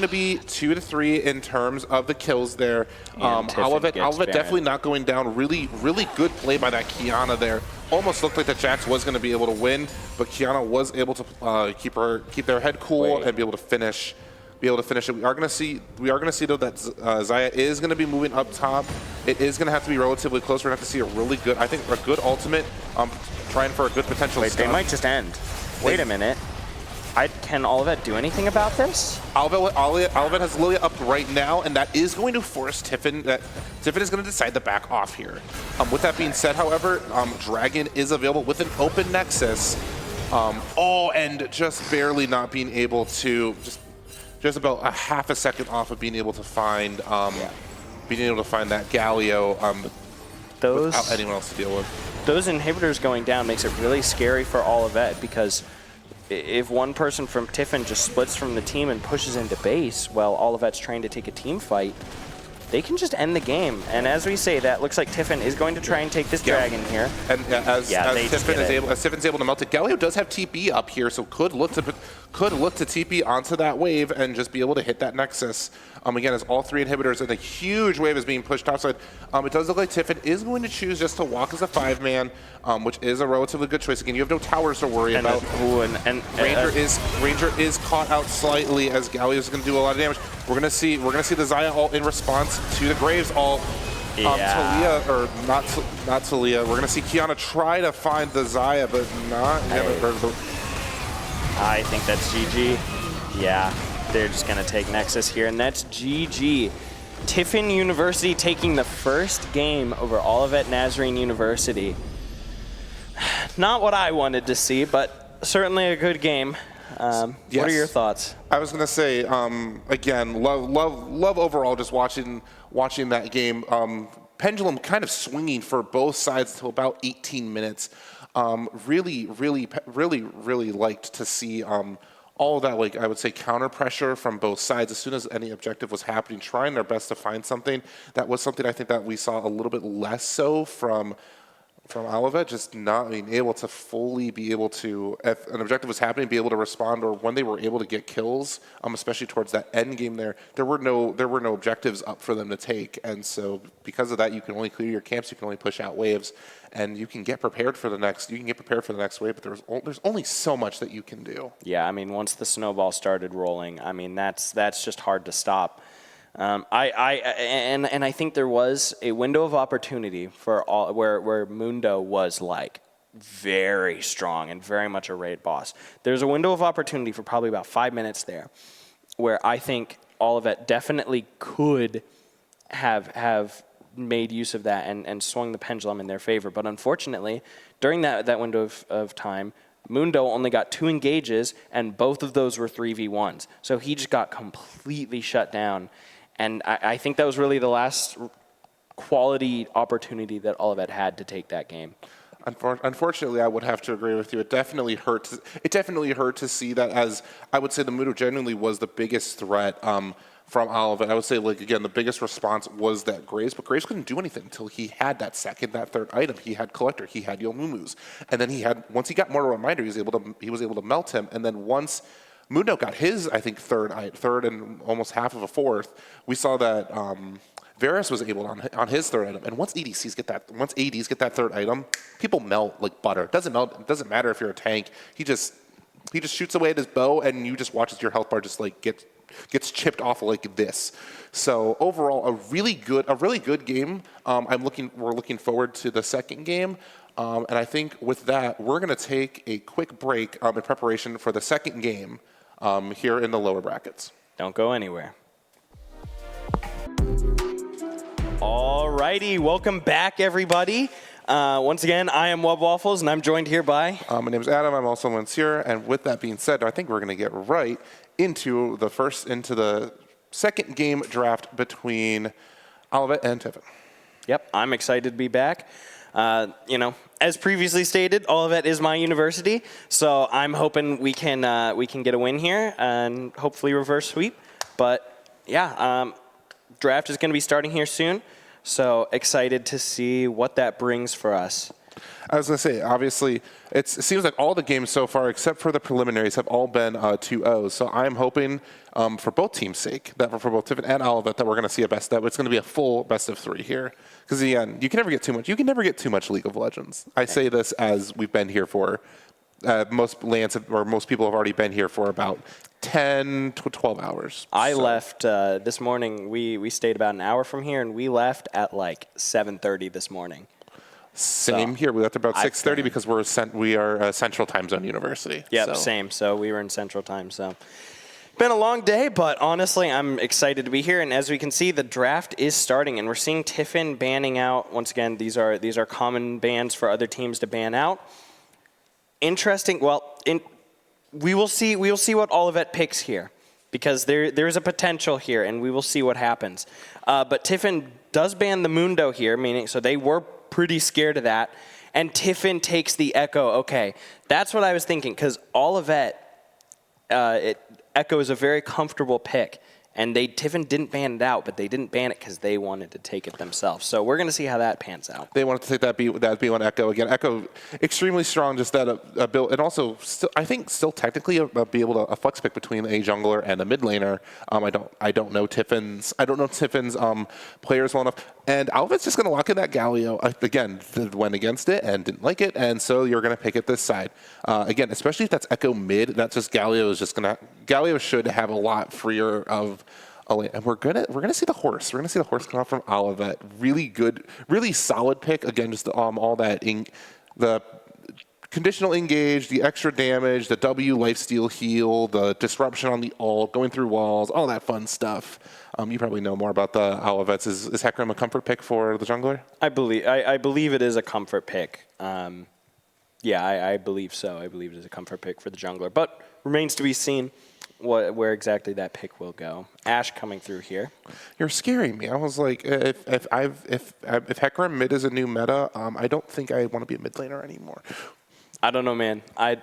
be 2 to 3 in terms of the kills there. Olivet definitely not going down. Really good play by that Kiana there. Almost looked like that Jax was going to be able to win, but Kiana was able to keep their head cool and be able to finish it. We are going to see though that Xayah is going to be moving up top. It is going to have to be relatively close. We're going to have to see a good ultimate, trying for a good potential stun. They might just end. Wait a minute. Can Olivet do anything about this? Olivet has Lilia up right now, and that is going to force Tiffin. Tiffin is going to decide to back off here. With that being said, however, Dragon is available with an open Nexus. And just barely not being able to, just about a half a second off of being able to find that Galio without anyone else to deal with. Those inhibitors going down makes it really scary for Olivet, because if one person from Tiffin just splits from the team and pushes into base while Olivet's trying to take a team fight, they can just end the game. And as we say, that looks like Tiffin is going to try and take this dragon here. And as Tiffin's able to melt it, Galio does have TP up here, so could look to TP onto that wave and just be able to hit that Nexus. Again, as all 3 inhibitors and a huge wave is being pushed topside, it does look like Tiffin is going to choose just to walk as a 5-man, which is a relatively good choice. Again, you have no towers to worry about. Ranger is caught out slightly as Galio is going to do a lot of damage. We're going to see the Xayah ult in response to the Graves ult. Talia, or not Talia. We're going to see Kiana try to find the Xayah, but not. I think that's GG. Yeah. They're just going to take Nexus here, and that's GG. Tiffin University taking the first game over Olivet Nazarene University. Not what I wanted to see, but certainly a good game. What are your thoughts? I was going to say, again, love overall just watching that game. Pendulum kind of swinging for both sides till about 18 minutes. Really liked to see all of that, like I would say, counter pressure from both sides as soon as any objective was happening, trying their best to find something. That was something I think that we saw a little bit less so from from Olivet just not being able to fully be able to, if an objective was happening, be able to respond, or when they were able to get kills, especially towards that end game there were no objectives up for them to take, and so because of that, you can only clear your camps, you can only push out waves, and you can get prepared for the next wave, but there's only so much that you can do. Yeah, I mean, once the snowball started rolling, I mean, that's just hard to stop. I think there was a window of opportunity for all where Mundo was like very strong and very much a raid boss. There's a window of opportunity for probably about 5 minutes there, where I think Olivet definitely could have made use of that and swung the pendulum in their favor. But unfortunately, during that window of time, Mundo only got 2 engages, and both of those were 3v1s. So he just got completely shut down. And I think that was really the last quality opportunity that Olivet had to take that game. Unfortunately, I would have to agree with you. It definitely hurt to see that, as I would say the Mudo genuinely was the biggest threat from Olivet. I would say, like, again, the biggest response was that Graves, but Graves couldn't do anything until he had that third item. He had Collector, he had Yomumus, and then once he got Mortal Reminder, he was able to melt him, and then once Mundo got his, I think, third and almost half of a fourth, we saw that Varus was able on his third item. And once ADs get that third item, people melt like butter. It doesn't matter if you're a tank. He just shoots away at his bow, and you just watch as your health bar just like gets chipped off like this. So overall, a really good game. We're looking forward to the second game. And I think with that, we're going to take a quick break in preparation for the second game here in the lower brackets. Don't go anywhere. Alrighty, welcome back, everybody. Once again, I am Wub Waffles, and I'm joined here by... My name is Adam. I'm also Lancier. And with that being said, I think we're going to get right into the second game draft between Olivet and Tiffin. Yep, I'm excited to be back. As previously stated, Olivet is my university, so I'm hoping we can get a win here and hopefully reverse sweep. But yeah, draft is going to be starting here soon, so excited to see what that brings for us. I was going to say, obviously, it seems like all the games so far, except for the preliminaries, have all been 2-0. So I'm hoping, for both teams' sake, that for both Tiffin and Olivet, that we're going to see it's going to be a full best of 3 here. Because again, you can never get too much League of Legends. I say this as we've been here for most people have already been here for about 10 to 12 hours. I left this morning. We stayed about an hour from here, and we left at like 7:30 this morning. Same here. We left about 6:30 because we are a Central Time Zone university. Yep, same. So we were in Central Time. So been a long day, but honestly, I'm excited to be here. And as we can see, the draft is starting, and we're seeing Tiffin banning out. Once again, these are common bans for other teams to ban out. Interesting. Well, we will see what Olivet picks here, because there is a potential here, and we will see what happens. But Tiffin does ban the Mundo here, meaning so they were pretty scared of that, and Tiffin takes the Echo. Okay, that's what I was thinking, because Olivet, Echo is a very comfortable pick, and Tiffin didn't ban it out, but they didn't ban it because they wanted to take it themselves. So we're going to see how that pans out. They wanted to take that B1 Echo again. Echo extremely strong, just that ability, and also I think still technically be able to a flex pick between a jungler and a mid laner. I don't know Tiffin's players well enough, and Olivet's just going to lock in that Galio again. Went against it and didn't like it, and so you're going to pick it this side again, especially if that's Echo mid. That's just Galio should have a lot freer of. And we're gonna see the horse. We're gonna see the horse come out from Olivet. Really good, really solid pick. Again, just all that the conditional engage, the extra damage, the W lifesteal heal, the disruption on the ult, going through walls, all that fun stuff. You probably know more about the Olivets. Is Hecarim a comfort pick for the jungler? I believe it is a comfort pick. Yeah, I believe so. I believe it is a comfort pick for the jungler, but remains to be seen where exactly that pick will go. Ash coming through here. You're scaring me. I was like, if Hecarim mid is a new meta, I don't think I want to be a mid laner anymore. I don't know, man. I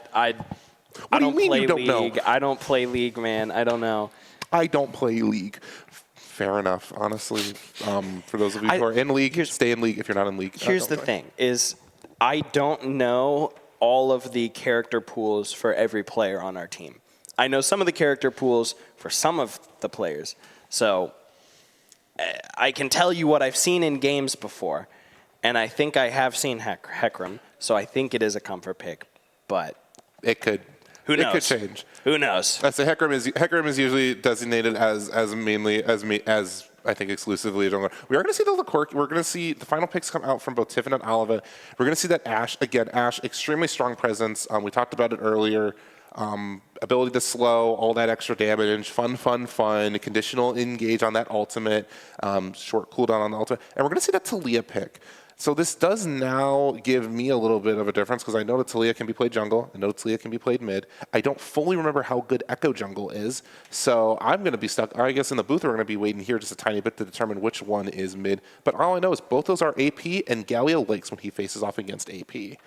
don't play League. I don't play League, man. I don't know. I don't play League. Fair enough, honestly. For those of you who are in League, stay in League. If you're not in League, here's the thing: is I don't know all of the character pools for every player on our team. I know some of the character pools for some of the players. So I can tell you what I've seen in games before. And I think I have seen Hecarim, so I think it is a comfort pick. But it could. Who knows? It could change. Who knows? I say Hecarim is usually designated as mainly as I think exclusively a jungler. We are going to see the quirk. We're going to see the final picks come out from both Tiffin and Olivet. We're going to see that Ashe again. Ashe, extremely strong presence. We talked about it earlier. Ability to slow, all that extra damage, fun, conditional engage on that ultimate, short cooldown on the ultimate. And we're going to see that Talia pick. So this does now give me a little bit of a difference because I know that Talia can be played jungle. I know that Talia can be played mid. I don't fully remember how good Echo jungle is. So I'm going to be stuck. I guess in the booth we're going to be waiting here just a tiny bit to determine which one is mid. But all I know is both those are AP and Galio likes when he faces off against AP.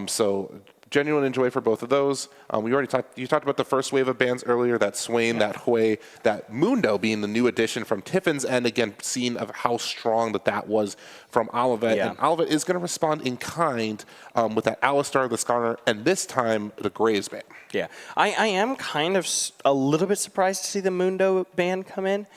So genuine enjoy for both of those. You talked about the first wave of bans earlier, that Swain, that Hui, that Mundo being the new addition from Tiffin's end, again, seeing of how strong that was from Olivet. Yeah. And Olivet is going to respond in kind with that Alistar, the Skarner, and this time the Graves ban. Yeah, I am kind of a little bit surprised to see the Mundo ban come in,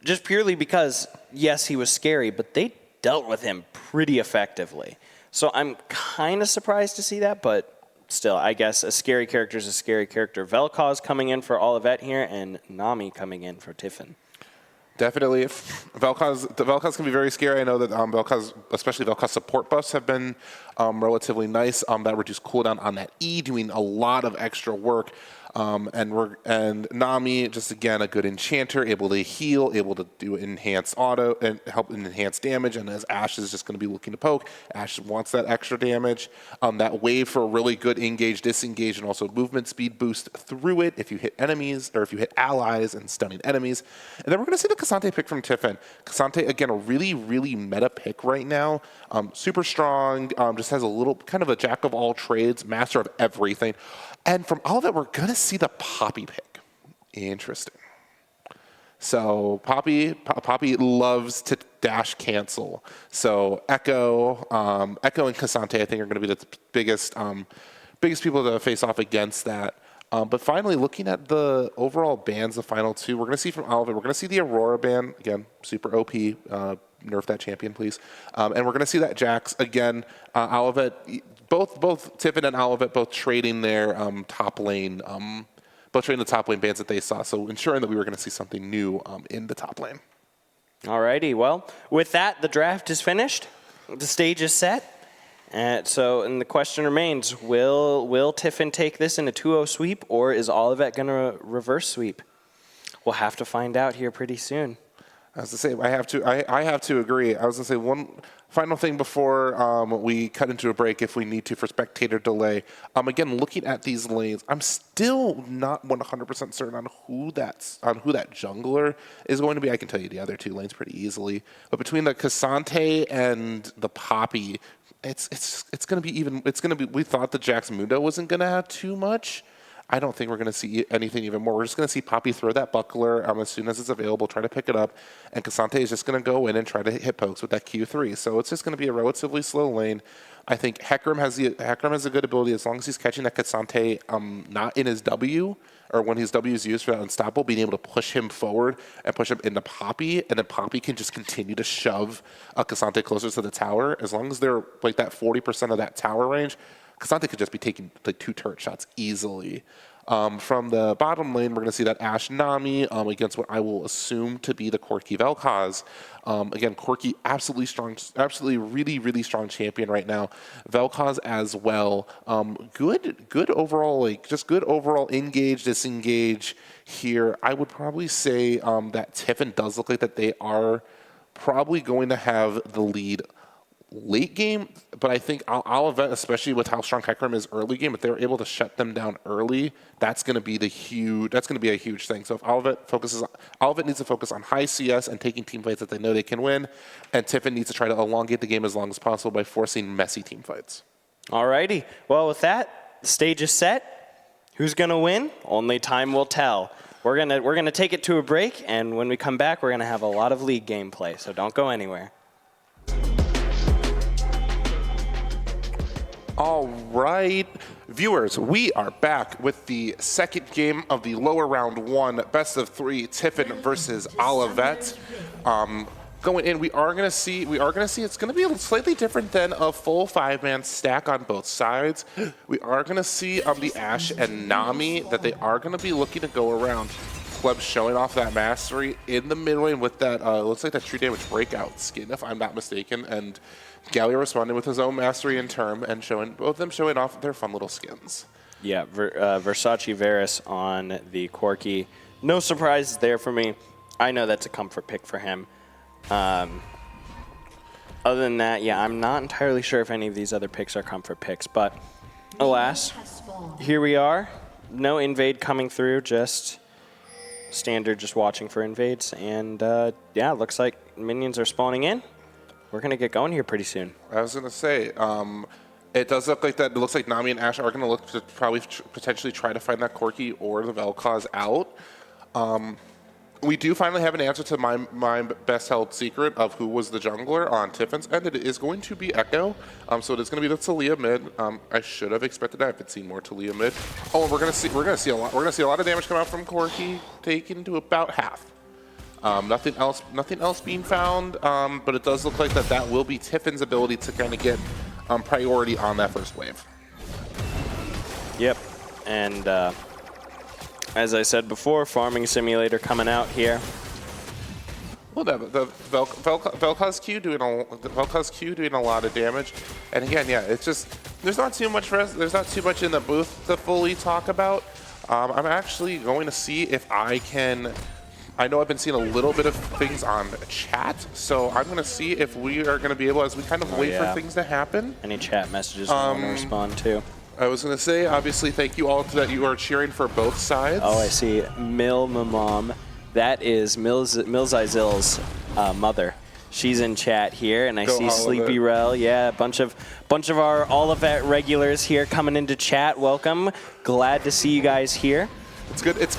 just purely because, yes, he was scary, but they dealt with him pretty effectively. So I'm kind of surprised to see that, but still, I guess a scary character is a scary character. Vel'Koz coming in for Olivet here, and Nami coming in for Tiffin. Definitely. Vel'Koz can be very scary. I know that Vel'Koz, especially Vel'Koz support buffs have been relatively nice. That reduced cooldown on that E, doing a lot of extra work. And Nami, just again, a good enchanter, able to heal, able to do enhanced auto and help in enhanced damage. And as Ashe is just going to be looking to poke, Ashe wants that extra damage. That wave for a really good engage, disengage, and also movement speed boost through it if you hit enemies or if you hit allies and stunning enemies. And then we're going to see the K'Sante pick from Tiffin. K'Sante, again, a really, really meta pick right now. Super strong, just has a little kind of a jack of all trades, master of everything. And from all that, we're going to see the Poppy pick. Interesting. So Poppy loves to dash cancel. So Echo and K'Sante, I think, are going to be the biggest people to face off against that. But finally, looking at the overall bans, the final two, we're going to see from Olivet, we're going to see the Aurora ban, again, super OP, nerf that champion, please. And we're going to see that Jax, again, Olivet, both Tiffin and Olivet, both trading their top lane, both trading the top lane bans that they saw, so ensuring that we were going to see something new in the top lane. Alrighty, well, with that, the draft is finished. The stage is set. And the question remains, will Tiffin take this in a 2-0 sweep, or is Olivet going to reverse sweep? We'll have to find out here pretty soon. I was to say, I have to agree. I was going to say one final thing before we cut into a break, if we need to, for spectator delay. Again, looking at these lanes, I'm still not 100% certain on who that jungler is going to be. I can tell you the other two lanes pretty easily, but between the K'Sante and the Poppy, it's going to be. We thought the Jax Mundo wasn't going to have too much. I don't think we're going to see anything even more. We're just going to see Poppy throw that buckler as soon as it's available, try to pick it up, and K'Sante is just going to go in and try to hit pokes with that Q3. So it's just going to be a relatively slow lane. I think Hecarim has a good ability as long as he's catching that K'Sante not in his W, or when his W is used for that unstoppable, being able to push him forward and push him into Poppy, and then Poppy can just continue to shove K'Sante closer to the tower. As long as they're like that 40% of that tower range, K'Sante could just be taking like 2 turret shots easily. From the bottom lane, we're going to see that Ashe Nami against what I will assume to be the Corki Vel'Koz. Again, Corki, absolutely strong, absolutely really, really strong champion right now. Vel'Koz as well. Good overall, just good overall engage, disengage here. I would probably say that Tiffin does look like that they are probably going to have the lead late game, but I think Olivet, especially with how strong Hecarim is early game, if they're able to shut them down early, that's going to be a huge thing. So if Olivet needs to focus on high CS and taking team fights that they know they can win, and Tiffin needs to try to elongate the game as long as possible by forcing messy team fights. Alrighty, well with that, the stage is set. Who's going to win? Only time will tell. We're gonna take it to a break, and when we come back, we're gonna have a lot of league gameplay. So don't go anywhere. All right, viewers, we are back with the second game of the lower round 1, best of 3, Tiffin versus Olivet. Going in, we are gonna see it's gonna be slightly different than a full 5-man stack on both sides. We are gonna see the Ashe and Nami that they are gonna be looking to go around. Pleb showing off that mastery in the mid lane with that looks like that true damage breakout skin, if I'm not mistaken, and Gallia responding with his own mastery in turn and both of them showing off their fun little skins. Yeah, Versace Varus on the Corki. No surprises there for me. I know that's a comfort pick for him. Other than that, yeah, I'm not entirely sure if any of these other picks are comfort picks, but alas, here we are. No invade coming through, just standard, just watching for invades. And yeah, looks like minions are spawning in. We're going to get going here pretty soon. I was going to say, it does look like that. It looks like Nami and Ashe are going to look to probably potentially try to find that Corki or the Vel'Koz out. We do finally have an answer to my best held secret of who was the jungler on Tiffin's end. It is going to be Echo. So it is going to be the Talia mid. I should have expected that. I've seen more Talia mid. Oh, and we're going to see a lot of damage come out from Corki, taken to about half. Nothing else being found. But it does look like that will be Tiffin's ability to kind of get priority on that first wave. Yep, and as I said before, farming simulator coming out here. Well, the Vel'Koz Q doing a lot of damage, and again, yeah, it's just there's not too much in the booth to fully talk about. I'm actually going to see if I can. I know I've been seeing a little bit of things on chat, so I'm going to see if we are going to be able, as we kind of wait for things to happen. Any chat messages I want to respond to? I was going to say, obviously, thank you all that you are cheering for both sides. Oh, I see. Mom. That is Milzizil's mother. She's in chat here, and I see Olivet. Sleepy Rel. Yeah, a bunch of our Olivet regulars here coming into chat. Welcome. Glad to see you guys here. It's good to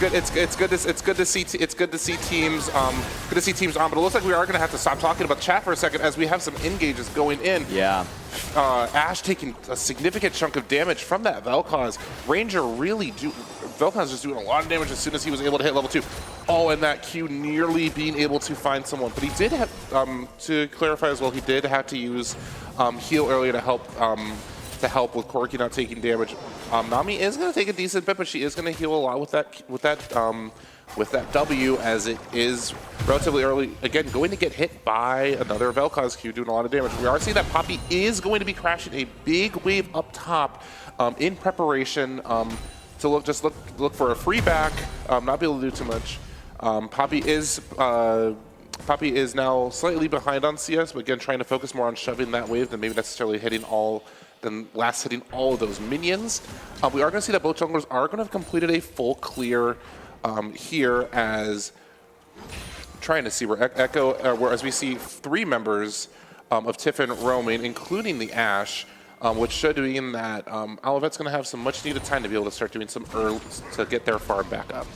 see teams on, but it looks like we are going to have to stop talking about chat for a second as we have some engages going in. Yeah. Ashe taking a significant chunk of damage from that Vel'Koz. Vel'Koz just doing a lot of damage as soon as he was able to hit level 2. Oh, and that Q nearly being able to find someone. But he did have, to clarify as well, he did have to use heal earlier to help with Corki not taking damage. Nami is going to take a decent bit, but she is going to heal a lot with that W, as it is relatively early. Again, going to get hit by another Vel'Koz Q doing a lot of damage. We are seeing that Poppy is going to be crashing a big wave up top in preparation to look for a free back, not be able to do too much. Poppy is now slightly behind on CS, but again trying to focus more on shoving that wave than maybe necessarily hitting all of those minions. We are going to see that both junglers are going to have completed a full clear here, as trying to see where Echo, whereas we see 3 members of Tiffin roaming, including the Ashe, which should mean that Olivet's going to have some much needed time to be able to start doing some early to get their farm back up.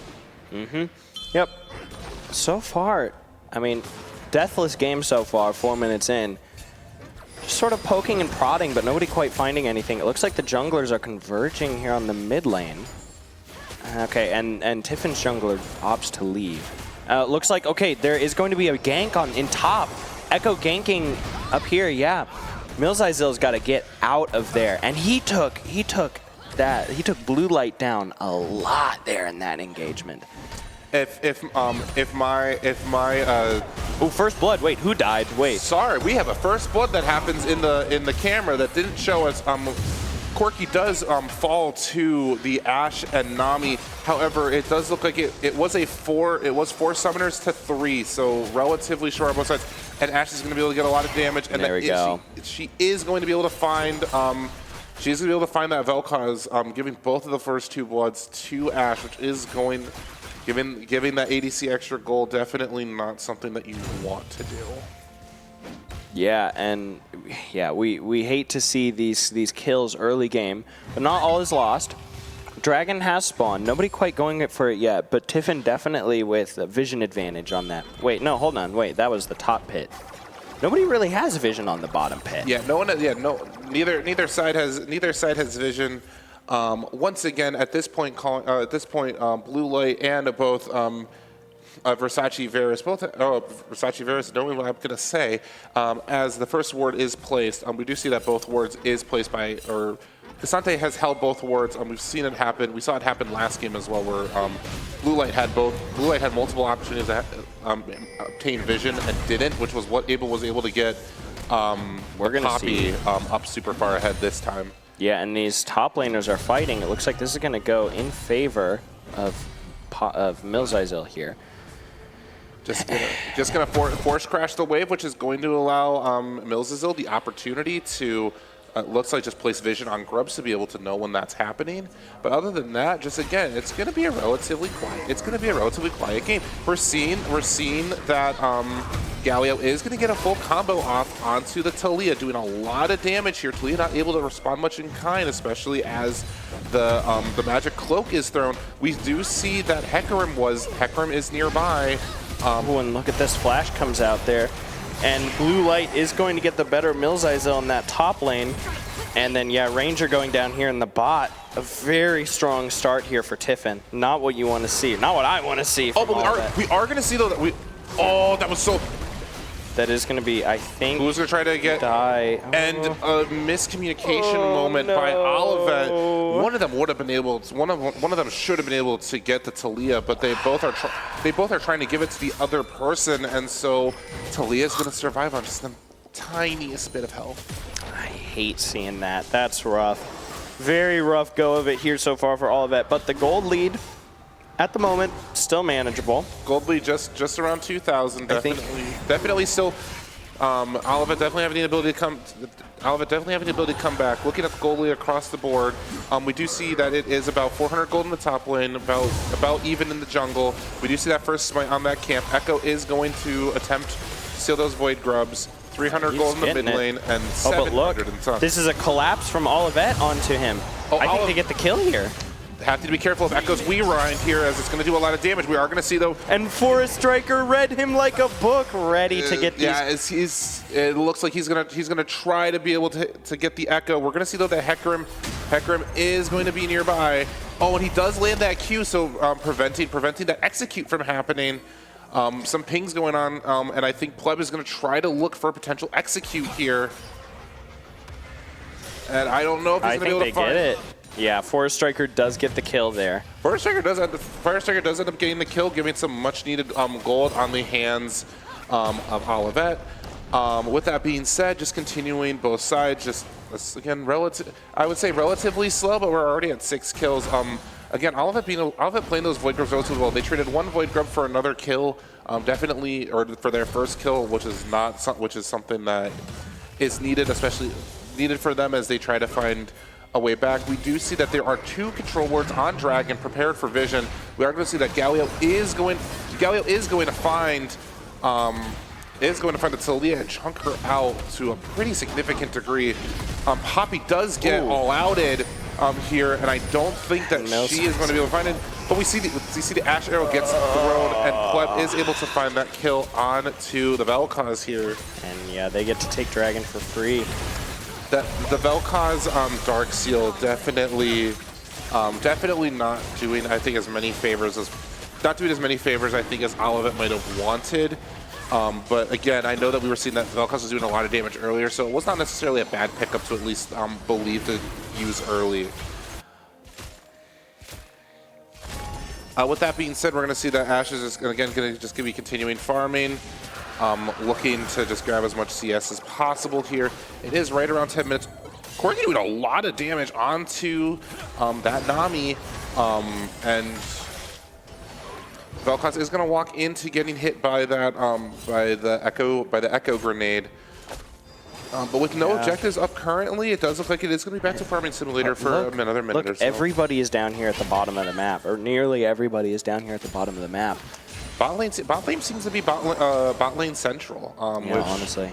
Yep. So far, I mean, deathless game so far, 4 minutes in. Just sort of poking and prodding, but nobody quite finding anything. It looks like the junglers are converging here on the mid lane. Okay, and Tiffin's jungler opts to leave. Looks like, okay, there is going to be a gank in top. Echo ganking up here, yeah. Milzizil's got to get out of there, and he took blue light down a lot there in that engagement. Oh, first blood. Wait, who died? Wait. Sorry, we have a first blood that happens in the camera that didn't show us. Corki does fall to the Ashe and Nami. However, it does look like it was 4 summoners to 3, so relatively short on both sides. And Ashe is going to be able to get a lot of damage. And there we go. She is going to be able to find. She's going to be able to find that Vel'Koz, giving both of the first 2 bloods to Ashe, which is going. Giving that ADC extra gold, definitely not something that you want to do. Yeah, and yeah, we hate to see these kills early game, but not all is lost. Dragon has spawned. Nobody quite going for it yet, but Tiffin definitely with a vision advantage on that. Wait, no, hold on. Wait, that was the top pit. Nobody really has vision on the bottom pit. Yeah, no one. Yeah, no. neither side has vision. Once again, at this point, Blue Light and both Versace Varus, Versace Varus, don't know what I'm gonna say. As the first ward is placed, we do see that both wards is placed by, or Casante has held both wards. We've seen it happen. We saw it happen last game as well, where Blue Light had multiple opportunities to obtain vision and didn't, which was what Abel was able to get. We're gonna Poppy see up super far ahead this time. Yeah, and these top laners are fighting. It looks like this is going to go in favor of Milzizil here. Just gonna force crash the wave, which is going to allow Milzizil the opportunity to, looks like, just place vision on Grubs to be able to know when that's happening. But other than that, just again, it's gonna be a relatively quiet game. We're seeing that Galio is gonna get a full combo off onto the Taliyah, doing a lot of damage here. Taliyah not able to respond much in kind, especially as the magic cloak is thrown. We do see that Hecarim is nearby. Oh, and look at this flash comes out there. And Blue Light is going to get the better Milzizil in that top lane. And then, yeah, Ranger going down here in the bot. A very strong start here for Tiffin. Not what you want to see. Not what I want to see. Oh, but we are going to see, though, that oh, that was so... That is going to be, I think... Who's going to try to get... Die. Oh. And a miscommunication moment by Olivet. One of them would have been able to, one of them should have been able to get the Taliyah, but they both are trying to give it to the other person, and so Taliyah is going to survive on just the tiniest bit of health. I hate seeing that. That's rough. Very rough go of it here so far for Olivet, but the gold lead at the moment still manageable. Gold lead just around 2,000. Definitely still. Olivet definitely having the ability to come. Olivet definitely having the ability to come back. Looking at the gold lead across the board, we do see that it is about 400 gold in the top lane, about even in the jungle. We do see that first smite on that camp. Echo is going to attempt to steal those void grubs. 300 gold in the mid lane and 700 in the top. This is a collapse from Olivet onto him. I think they get the kill here. Have to be careful of Echo's Rewind here, as it's going to do a lot of damage. We are going to see, though... And Forest Striker read him like a book, ready to get these... Yeah, it looks like he's gonna try to be able to get the Echo. We're going to see, though, that Hecarim is going to be nearby. Oh, and he does land that Q, so preventing that execute from happening. Some pings going on, and I think Pleb is going to try to look for a potential execute here. And I don't know if he's going to be able to find... I think they get it. Yeah, Forest Striker does get the kill there. Forest Striker does end up getting the kill, giving some much-needed gold on the hands of Olivet. With that being said, just continuing both sides, just again, I would say relatively slow, but we're already at 6 kills. Again, Olivet playing those Void Grubs relatively well. They traded one Void Grub for another kill, definitely, or for their first kill, which is something that is needed, especially needed for them as they try to find a way back. We do see that there are 2 control wards on Dragon prepared for vision. We are going to see that Galio is going to find the Taliyah and chunk her out to a pretty significant degree. Poppy does get all outed here, and I don't think that she is going to be able to find it. But we see the Ash Arrow gets thrown, and Pleb is able to find that kill onto the Vel'Koz here. And yeah, they get to take Dragon for free. The Vel'Koz Dark Seal definitely not doing, I think, as many favors as I think as Olivet might have wanted. But again, I know that we were seeing that Vel'Koz was doing a lot of damage earlier, so it was not necessarily a bad pickup to at least believe to use early. With that being said, we're going to see that Ash is going to just be continuing farming. Looking to just grab as much CS as possible here. It is right around 10 minutes. Corgi doing a lot of damage onto that Nami, and Vel'Koz is going to walk into getting hit by that by the Echo grenade. But with no objectives up currently, it does look like it is going to be back to Farming Simulator for another minute or so. Everybody is down here at the bottom of the map, or nearly everybody is down here at the bottom of the map. Bot lane seems to be bot lane central. Yeah, which, honestly.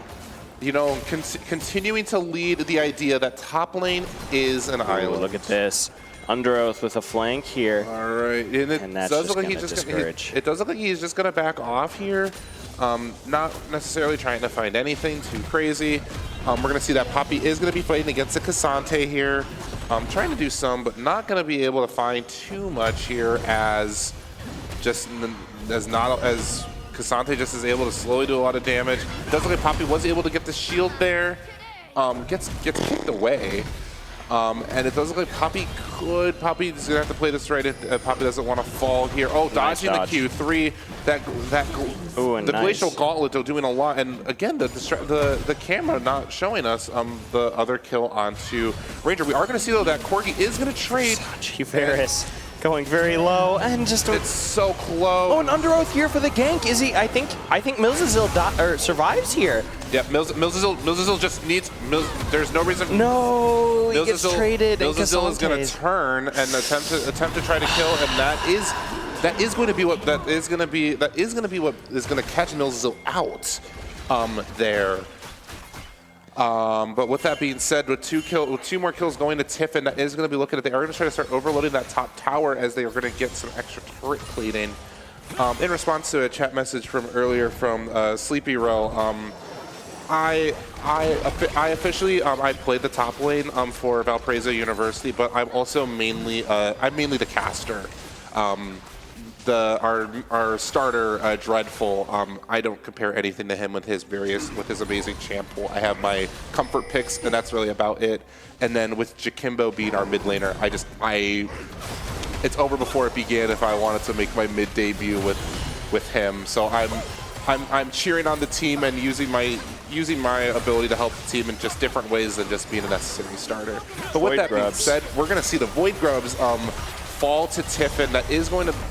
You know, continuing to lead the idea that top lane is an island. Look at this. Under Oath with a flank here. All right, And that's does just look like gonna he's just discourage. it does look like he's just gonna back off here. Not necessarily trying to find anything too crazy. We're gonna see that Poppy is gonna be fighting against the Cassante here. Trying to do some, but not gonna be able to find too much here as Cassante just is able to slowly do a lot of damage. It does look like Poppy was able to get the shield there. Gets kicked away. And it does look like Poppy's gonna have to play this right if Poppy doesn't want to fall here. Oh, Nice dodging dodge. the Q3. Ooh, and the nice. Glacial Gauntlet though doing a lot. And again, the camera not showing us the other kill onto Ranger. We are gonna see though that Corgi is gonna trade. Chiveris going very low and just It's so close. oh, an Under Oath here for the gank. Is he? I think Milzazil survives here. Yeah, Milzazil just needs. There's no reason. No, he gets traded. And Milzazil is going to Cassante's. turn and attempt to try to kill, and that is going to be what is going to catch Milzazil out there. But with that being said, with two more kills going to Tiffin, that is going to be looking at. They are going to try to start overloading that top tower as they are going to get some extra turret plating. In response to a chat message from earlier from Sleepy Row, I officially I played the top lane for Valparaiso University, but I'm also mainly the caster. Our starter Dreadful, I don't compare anything to him with his amazing champ pool. I have my comfort picks, and that's really about it. And then with Jakimbo being our mid laner, it's over before it began if I wanted to make my mid debut with him. So I'm cheering on the team and using my ability to help the team in just different ways than just being a necessary starter. But with that being said, we're going to see the Void Grubs fall to Tiffin.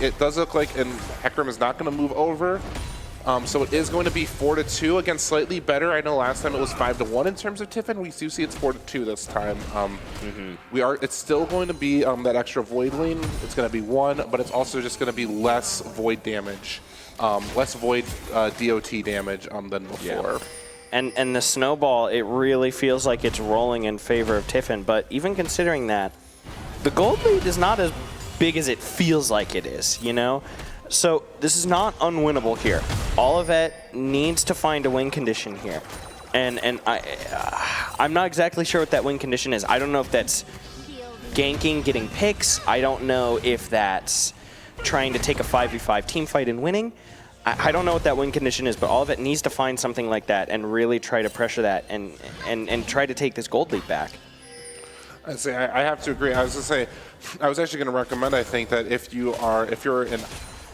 It does look like, and Hecarim is not going to move over. So it is going to be 4-2 against slightly better. I know last time it was 5-1 in terms of Tiffin. We do see it's 4-2 this time. It's still going to be that extra Void lane. It's going to be 1, but it's also just going to be less Void damage, less Void DOT damage than before. Yeah. And the snowball, it really feels like it's rolling in favor of Tiffin. But even considering that, the gold lead is not as big as it feels like it is, you know? So this is not unwinnable here. Olivet needs to find a win condition here. And I'm not exactly sure what that win condition is. I don't know if that's ganking, getting picks. I don't know if that's trying to take a 5v5 team fight and winning. I don't know what that win condition is, but Olivet needs to find something like that and really try to pressure that and try to take this gold lead back. I have to agree. I was actually going to recommend. I think that if you're an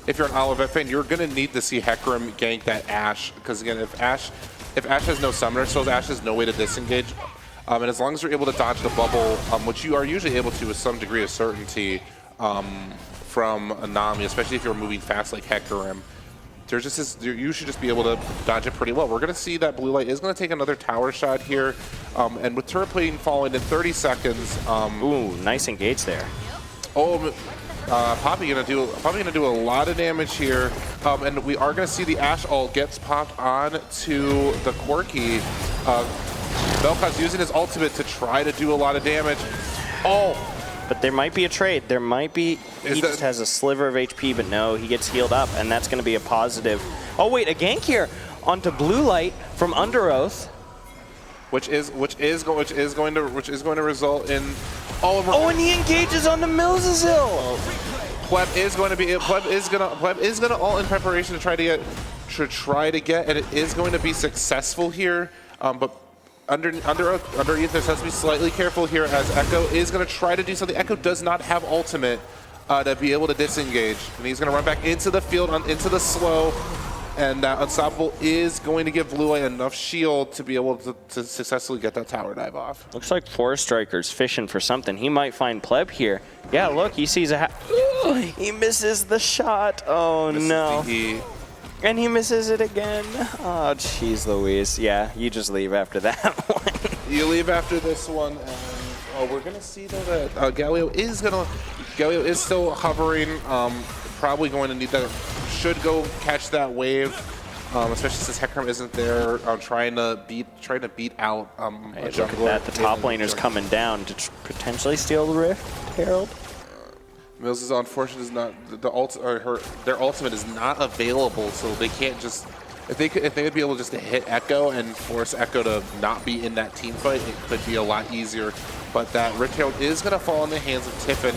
Olivet fan, you're going to need to see Hecarim gank that Ashe, because again, if Ashe has no summoner skills, Ashe has no way to disengage, and as long as you're able to dodge the bubble, which you are usually able to with some degree of certainty from a Nami, especially if you're moving fast like Hecarim, you should just be able to dodge it pretty well. We're going to see that blue light is going to take another tower shot here, and with turret plating falling in 30 seconds. Ooh, nice engage there. Oh, Poppy gonna do a lot of damage here, and we are gonna see the Ashe ult gets popped on to the Quirky. Vel'Koz using his ultimate to try to do a lot of damage. Oh. But there might be a trade. There might be. He just has a sliver of HP, but no, he gets healed up, and that's going to be a positive. Oh wait, a gank here onto blue light from Under Oath, which is going to result in. Oh, and he engages on the Milzazil. Pleb is gonna ult in preparation to try to get, and it is going to be successful here. But underneath, this has to be slightly careful here as Echo is going to try to do something. Echo does not have ultimate to be able to disengage, and he's going to run back into the field, into the slow, and Unstoppable is going to give Blue Eye enough shield to be able to successfully get that tower dive off. Looks like Forest Striker's fishing for something. He might find Pleb here. Yeah, look, he sees he misses the shot. Oh no. And he misses it again. Oh, jeez Louise. Yeah, you just leave after that one. You leave after this one, and we're gonna see though that Galio is still hovering. Probably going to need that. Should go catch that wave, especially since Hecarim isn't there. Trying to beat out. Hey, look at that. The top laner's coming down to potentially steal the Rift, Harold. Mills' unfortunate is not their ultimate is not available, so they can't just if they would be able just to hit Echo and force Echo to not be in that team fight, it could be a lot easier. But that Red Herald is going to fall in the hands of Tiffin,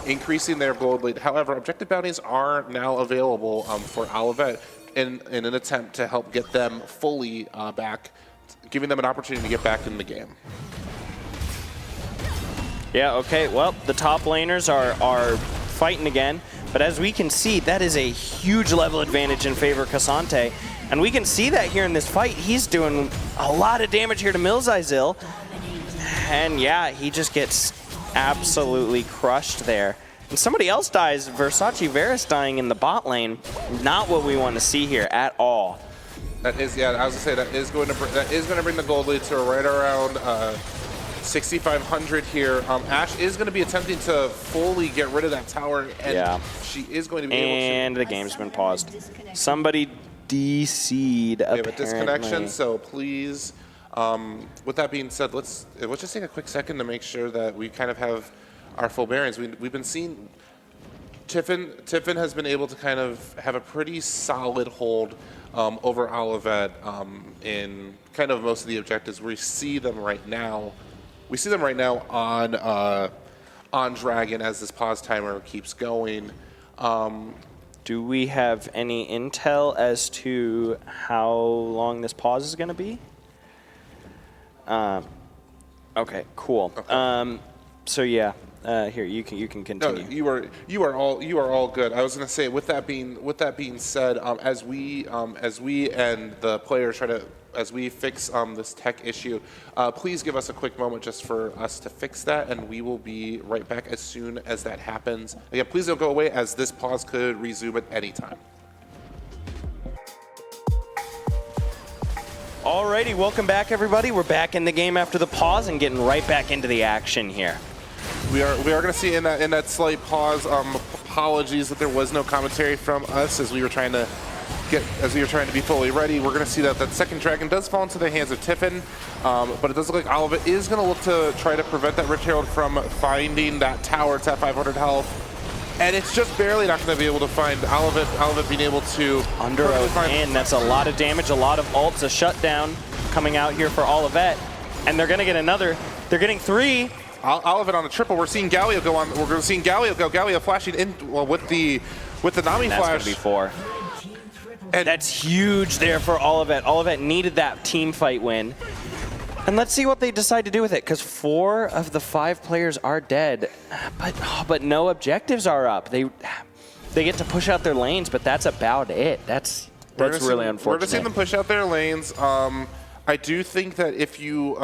increasing their gold lead. However, objective bounties are now available for Olivet in an attempt to help get them fully back, giving them an opportunity to get back in the game. Yeah, okay, well, the top laners are fighting again, but as we can see, that is a huge level advantage in favor of Cassante, and we can see that here in this fight. He's doing a lot of damage here to Milzizil, and yeah, he just gets absolutely crushed there. And somebody else dies, Versace Varus dying in the bot lane. Not what we want to see here at all. That is, yeah, I was gonna say that is going to bring the gold lead to right around 6,500 here. Ashe is going to be attempting to fully get rid of that tower, and yeah, she is going to be able to. And the game's been paused. Somebody DC'd apparently. We have a disconnection, so please. With that being said, let's just take a quick second to make sure that we kind of have our full bearings. We've been seeing Tiffin has been able to kind of have a pretty solid hold over Olivet in kind of most of the objectives. We see them right now. We see them right now on Dragon as this pause timer keeps going. Do we have any intel as to how long this pause is going to be? Okay, cool. Okay. So yeah, here you can continue. No, you are all good. I was going to say, with that being said, as we and the players as we fix this tech issue, please give us a quick moment just for us to fix that, and we will be right back as soon as that happens. Again, please don't go away, as this pause could resume at any time. Alrighty, welcome back everybody. We're back in the game after the pause and getting right back into the action here. We are going to see in that slight pause. Apologies that there was no commentary from us as we were trying to be fully ready. We're going to see that second dragon does fall into the hands of Tiffin, but it does look like Olivet is going to look to try to prevent that Rich Herald from finding that tower. It's at 500 health. And it's just barely not going to be able to find Olivet being able to under a pin. That's a lot of damage, a lot of ults, a shutdown coming out here for Olivet, and they're going to get another. They're getting 3. Olivet on a triple. We're seeing Galio go on. We're seeing Galio go. Galio flashing in with the Nami that's flash. That's going to be 4. And that's huge there for Olivet. Olivet needed that team fight win. And let's see what they decide to do with it, because 4 of the 5 players are dead, but no objectives are up. They get to push out their lanes, but that's about it. That's really unfortunate. We're going to see them push out their lanes. I do think that if you,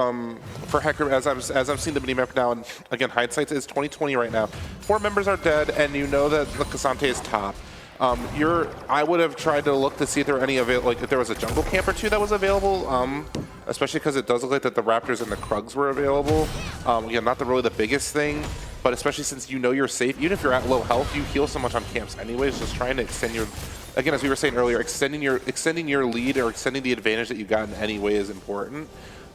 for Hecker, as I'm seeing the mini-map now, and again, hindsight is 2020 right now, 4 members are dead, and you know that the Cassante is top. I would have tried to look to see if there were any if there was a jungle camp or 2 that was available, especially because it does look like that the Raptors and the Krugs were available. Again, not really the biggest thing, but especially since you know you're safe, even if you're at low health, you heal so much on camps anyways. Just trying to extend your, again, as we were saying earlier, extending your lead or extending the advantage that you got in any way is important.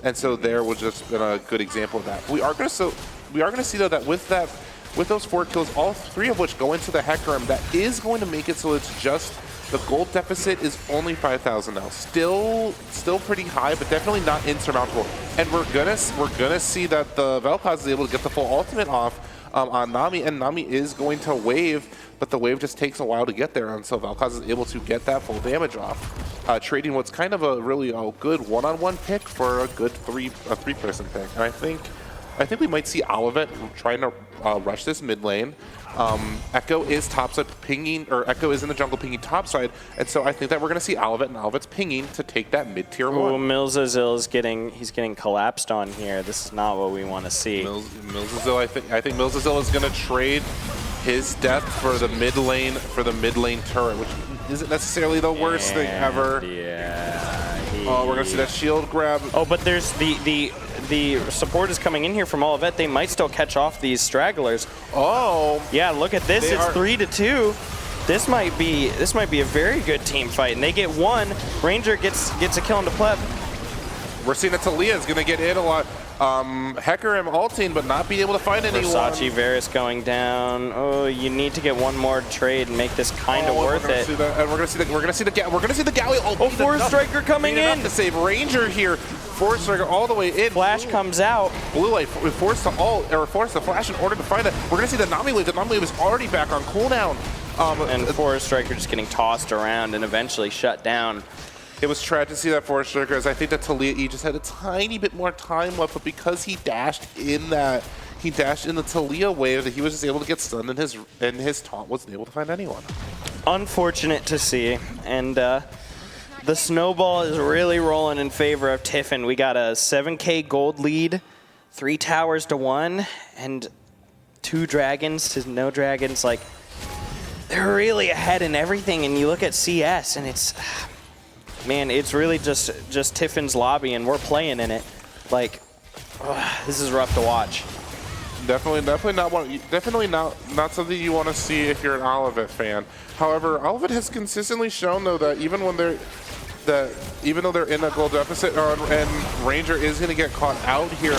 And so there was just been a good example of that. We are going to see though that with those 4 kills, all 3 of which go into the Hecarim, that is going to make it so it's just the gold deficit is only 5,000 now. Still pretty high, but definitely not insurmountable. And we're gonna see that the Vel'Koz is able to get the full ultimate off on Nami, and Nami is going to wave, but the wave just takes a while to get there, and so Vel'Koz is able to get that full damage off, trading what's kind of a really good one-on-one pick for a good three-person pick. And I think we might see Olivet trying to rush this mid lane. Echo is topside pinging, or Echo is in the jungle pinging topside, and so I think that we're going to see Olivet and Olivet's pinging to take that mid-tier 1. Oh, Milzizil is getting collapsed on here. This is not what we want to see. Milzizil, I think Milzizil is going to trade his death for the mid lane turret, which isn't necessarily the worst thing ever. Yeah. Oh, we're going to see that shield grab. Oh, but there's the support is coming in here from Olivet. They might still catch off these stragglers. Oh. Yeah, look at this. It's 3-2. This might be a very good team fight, and they get 1. Ranger gets a kill into pleb. We're seeing that Talia is going to get hit a lot. Hecarim ulting, but not being able to find anyone. Versace Varus going down. Oh, you need to get one more trade and make this kind of worth it. And we're gonna see the Galio. Oh, Force Striker coming in to save Ranger here. Force Striker all the way in. Flash comes out. Blue Light forced to ult or forced to flash in order to find it. We're gonna see the Nami Wave. The Nami Wave is already back on cooldown. And Force Striker just getting tossed around and eventually shut down. It was tragic to see that Force Striker, as I think that Talia just had a tiny bit more time left, but because he dashed in the Talia wave, that he was just able to get stunned, and his taunt wasn't able to find anyone. Unfortunate to see, and the snowball is really rolling in favor of Tiffin. We got a 7K gold lead, 3 towers to 1, and 2 dragons to no dragons. Like, they're really ahead in everything, and you look at CS, and it's... Man, it's really just Tiffin's lobby, and we're playing in it. Like, this is rough to watch. Definitely not something you want to see if you're an Olivet fan. However, Olivet has consistently shown though that even though they're in a goal deficit, and Ranger is going to get caught out here.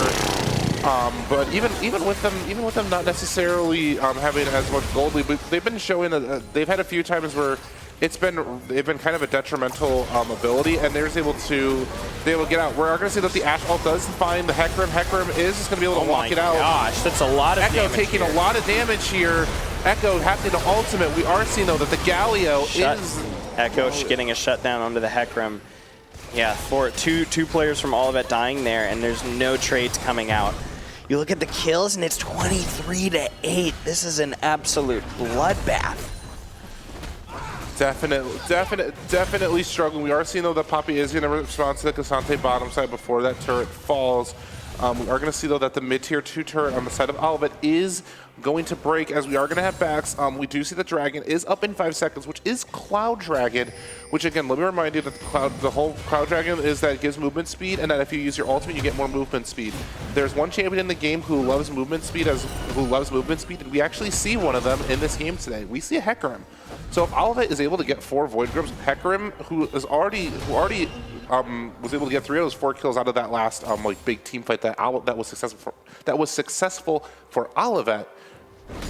But even with them not necessarily having as much gold lead, they've been showing that they've had a few times where they've been kind of a detrimental ability, and they're able to get out. We're going to see that the Ashe ult does find the Hecarim. Hecarim is just going to be able to walk it out. Oh my gosh, that's a lot of Echo damage taking here. a lot of damage here. Echo having to ultimate. We are seeing though that the Galio is Echo getting a shutdown onto the Hecarim. Yeah, two players from Olivet dying there, and there's no trades coming out. You look at the kills, and it's 23-8. This is an absolute bloodbath. Definitely struggling. We are seeing though that Poppy is going to respond to the Cassante bottom side before that turret falls. We are going to see though that the mid-tier 2 turret on the side of Olivet is going to break, as we are going to have backs. We do see the Dragon is up in 5 seconds, which is Cloud Dragon, which again, let me remind you that the whole Cloud Dragon is that it gives movement speed, and that if you use your ultimate, you get more movement speed. There's one champion in the game who loves movement speed, and we actually see one of them in this game today. We see a Hecarim. So if Olivet is able to get 4 Void Grips, Hecarim, who was able to get 3 of those 4 kills out of that last big team fight that was successful for Olivet,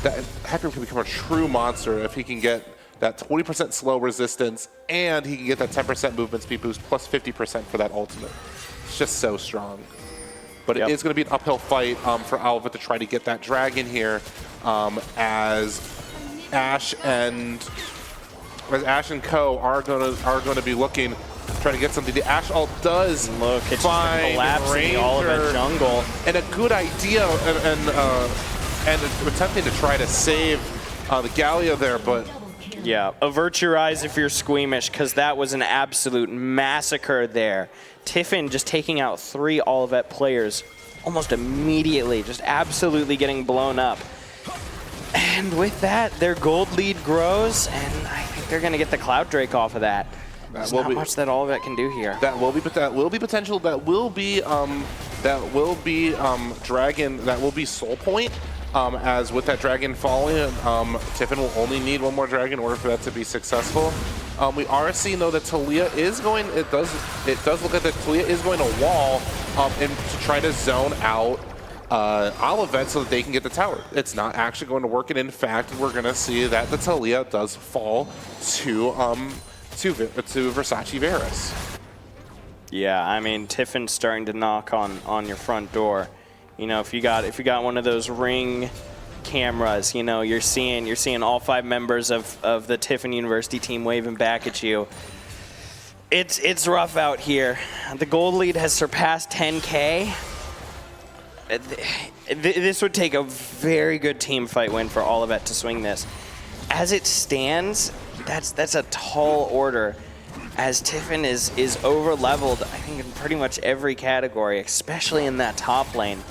that Hecarim can become a true monster if he can get that 20% slow resistance, and he can get that 10% movement speed boost plus 50% for that ultimate. It's just so strong. But it is going to be an uphill fight for Olivet to try to get that dragon here, as Ashe and Co are going to be looking, trying to get something. The Ashe ult does find collapsing the Olivet jungle, and a good idea, and attempting to try to save the Galio there, but yeah, avert your eyes if you're squeamish, because that was an absolute massacre there. Tiffin just taking out 3 Olivet players almost immediately, just absolutely getting blown up. And with that, their gold lead grows, and I think they're going to get the Cloud Drake off of that. There's not much that Olivet can do here. That will be potential. That will be Dragon. That will be Soul Point. As with that Dragon falling, Tiffin will only need 1 more Dragon in order for that to be successful. We are seeing though that Talia is going. It does look like that Talia is going to wall and to try to zone out Olivet so that they can get the tower. It's not actually going to work, and in fact, we're going to see that the Talia does fall to Versace Varus. Yeah, I mean, Tiffin's starting to knock on your front door. You know, if you got one of those Ring cameras, you know, you're seeing all 5 members of the Tiffin University team waving back at you. It's rough out here. The gold lead has surpassed 10K. This would take a very good team fight win for Olivet to swing this. As it stands, that's a tall order, as Tiffin is over-leveled, I think, in pretty much every category, especially in that top lane.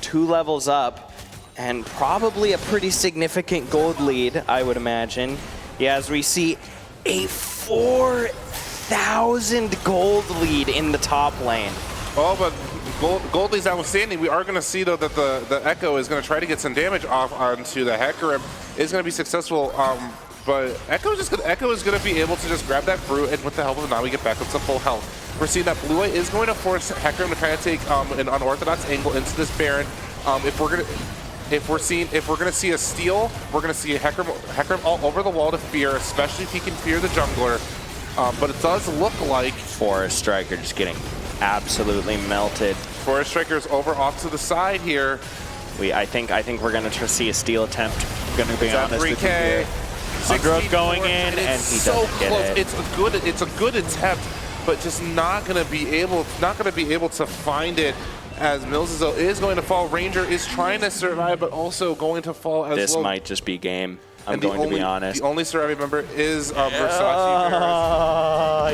2 levels up, and probably a pretty significant gold lead, I would imagine. Yeah, as we see a 4,000 gold lead in the top lane. Oh, but gold lead's outstanding. We are going to see, though, that the Echo is going to try to get some damage off onto the Hecarim. Is going to be successful. But Echo is going to be able to just grab that fruit, and with the help of Nami, get back up to full health. We're seeing that Blue Eye is going to force Hecarim to kind of take an unorthodox angle into this Baron. If we're gonna see a steal, we're gonna see a Hecarim all over the wall to fear, especially if he can fear the jungler. But it does look like Forest Striker just getting absolutely melted. Forest Striker's over off to the side here. I think we're gonna see a steal attempt. I'm gonna be honest with you 3K. here. Underoath going in, and he so doesn't get close. it. It's a good attempt, but just not gonna be able to find it. As Mills is going to fall. Ranger is trying to survive, but also going to fall as This well. might just be game. I'm going to be honest. The only surviving member is Versace.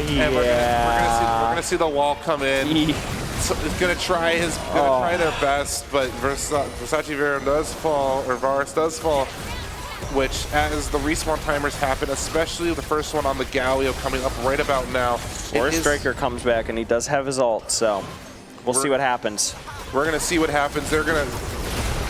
Yeah. And we're gonna see the wall come in. So it's gonna try their best, but Versace Vera does fall, or Varus does fall, which as the respawn timers happen, especially the first one on the Galio coming up right about now. Forest Striker comes back, and he does have his ult, so we'll see what happens. We're gonna see what happens.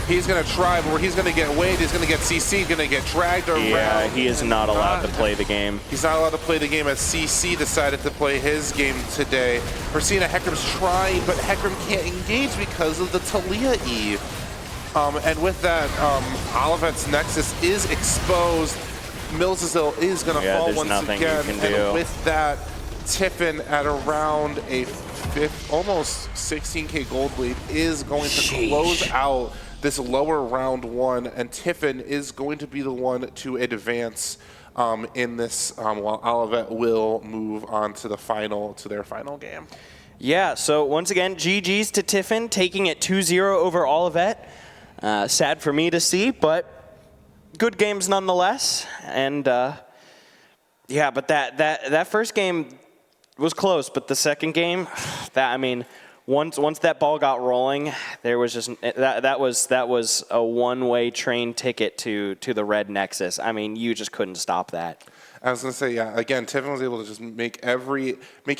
He's gonna try, but he's gonna get weighed. He's gonna get CC, gonna get dragged around. Yeah, he is not allowed to play the game. He's not allowed to play the game as CC decided to play his game today. We're seeing Hecarim's trying, but Hecarim can't engage because of the Talia E. And with that, Olivet's Nexus is exposed. Millsville is gonna fall once again. And with that, Tiffin at around a almost 16K gold lead is going to close out this lower round one, and Tiffin is going to be the one to advance in this, while Olivet will move on to their final game. Yeah, so once again, GG's to Tiffin, taking it 2-0 over Olivet. Sad for me to see, but good games nonetheless. And yeah, but that first game was close, but the second game, once that ball got rolling, there was just that was a one-way train ticket to the red Nexus. I mean, you just couldn't stop that. I was going to say, yeah, again, Tiffin was able to just make every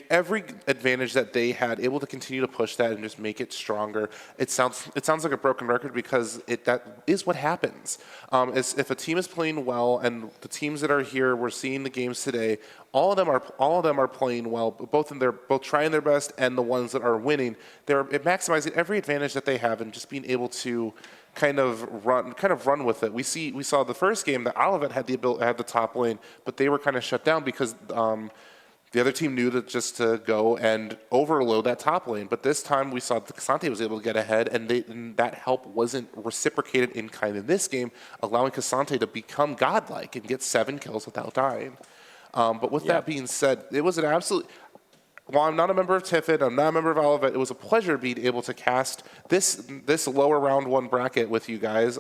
advantage that they had, able to continue to push that and just make it stronger. It sounds like a broken record because that is what happens. If a team is playing well, and the teams that are here, we're seeing the games today, all of them are playing well, both trying their best, and the ones that are winning, they're maximizing every advantage that they have and just being able to kind of run with it. We saw the first game that Olivet had the top lane, but they were kind of shut down because the other team knew that just to go and overload that top lane. But this time we saw that K'Sante was able to get ahead, and that help wasn't reciprocated in kind of this game, allowing K'Sante to become godlike and get 7 kills without dying. But with that being said, it was an absolute. While I'm not a member of Tiffin, I'm not a member of Olivet, it was a pleasure being able to cast this lower round one bracket with you guys.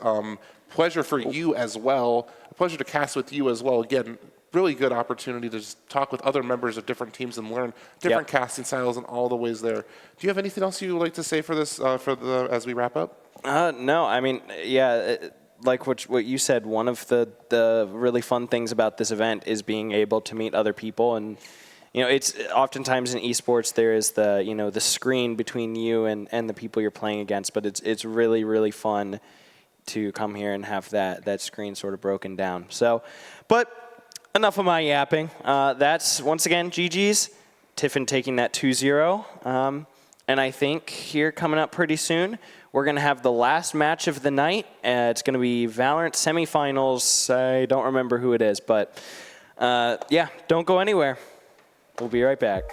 Pleasure for you as well. A pleasure to cast with you as well. Again, really good opportunity to just talk with other members of different teams and learn different casting styles and all the ways there. Do you have anything else you would like to say for this as we wrap up? No, I mean, yeah. Like what you said, one of the really fun things about this event is being able to meet other people. And it's oftentimes in esports there is the screen between you and the people you're playing against, but it's really, really fun to come here and have that screen sort of broken down. So, but enough of my yapping. That's once again GG's. Tiffin taking that 2-0. And I think here coming up pretty soon, we're going to have the last match of the night. It's going to be Valorant semifinals. I don't remember who it is, but yeah, don't go anywhere. We'll be right back.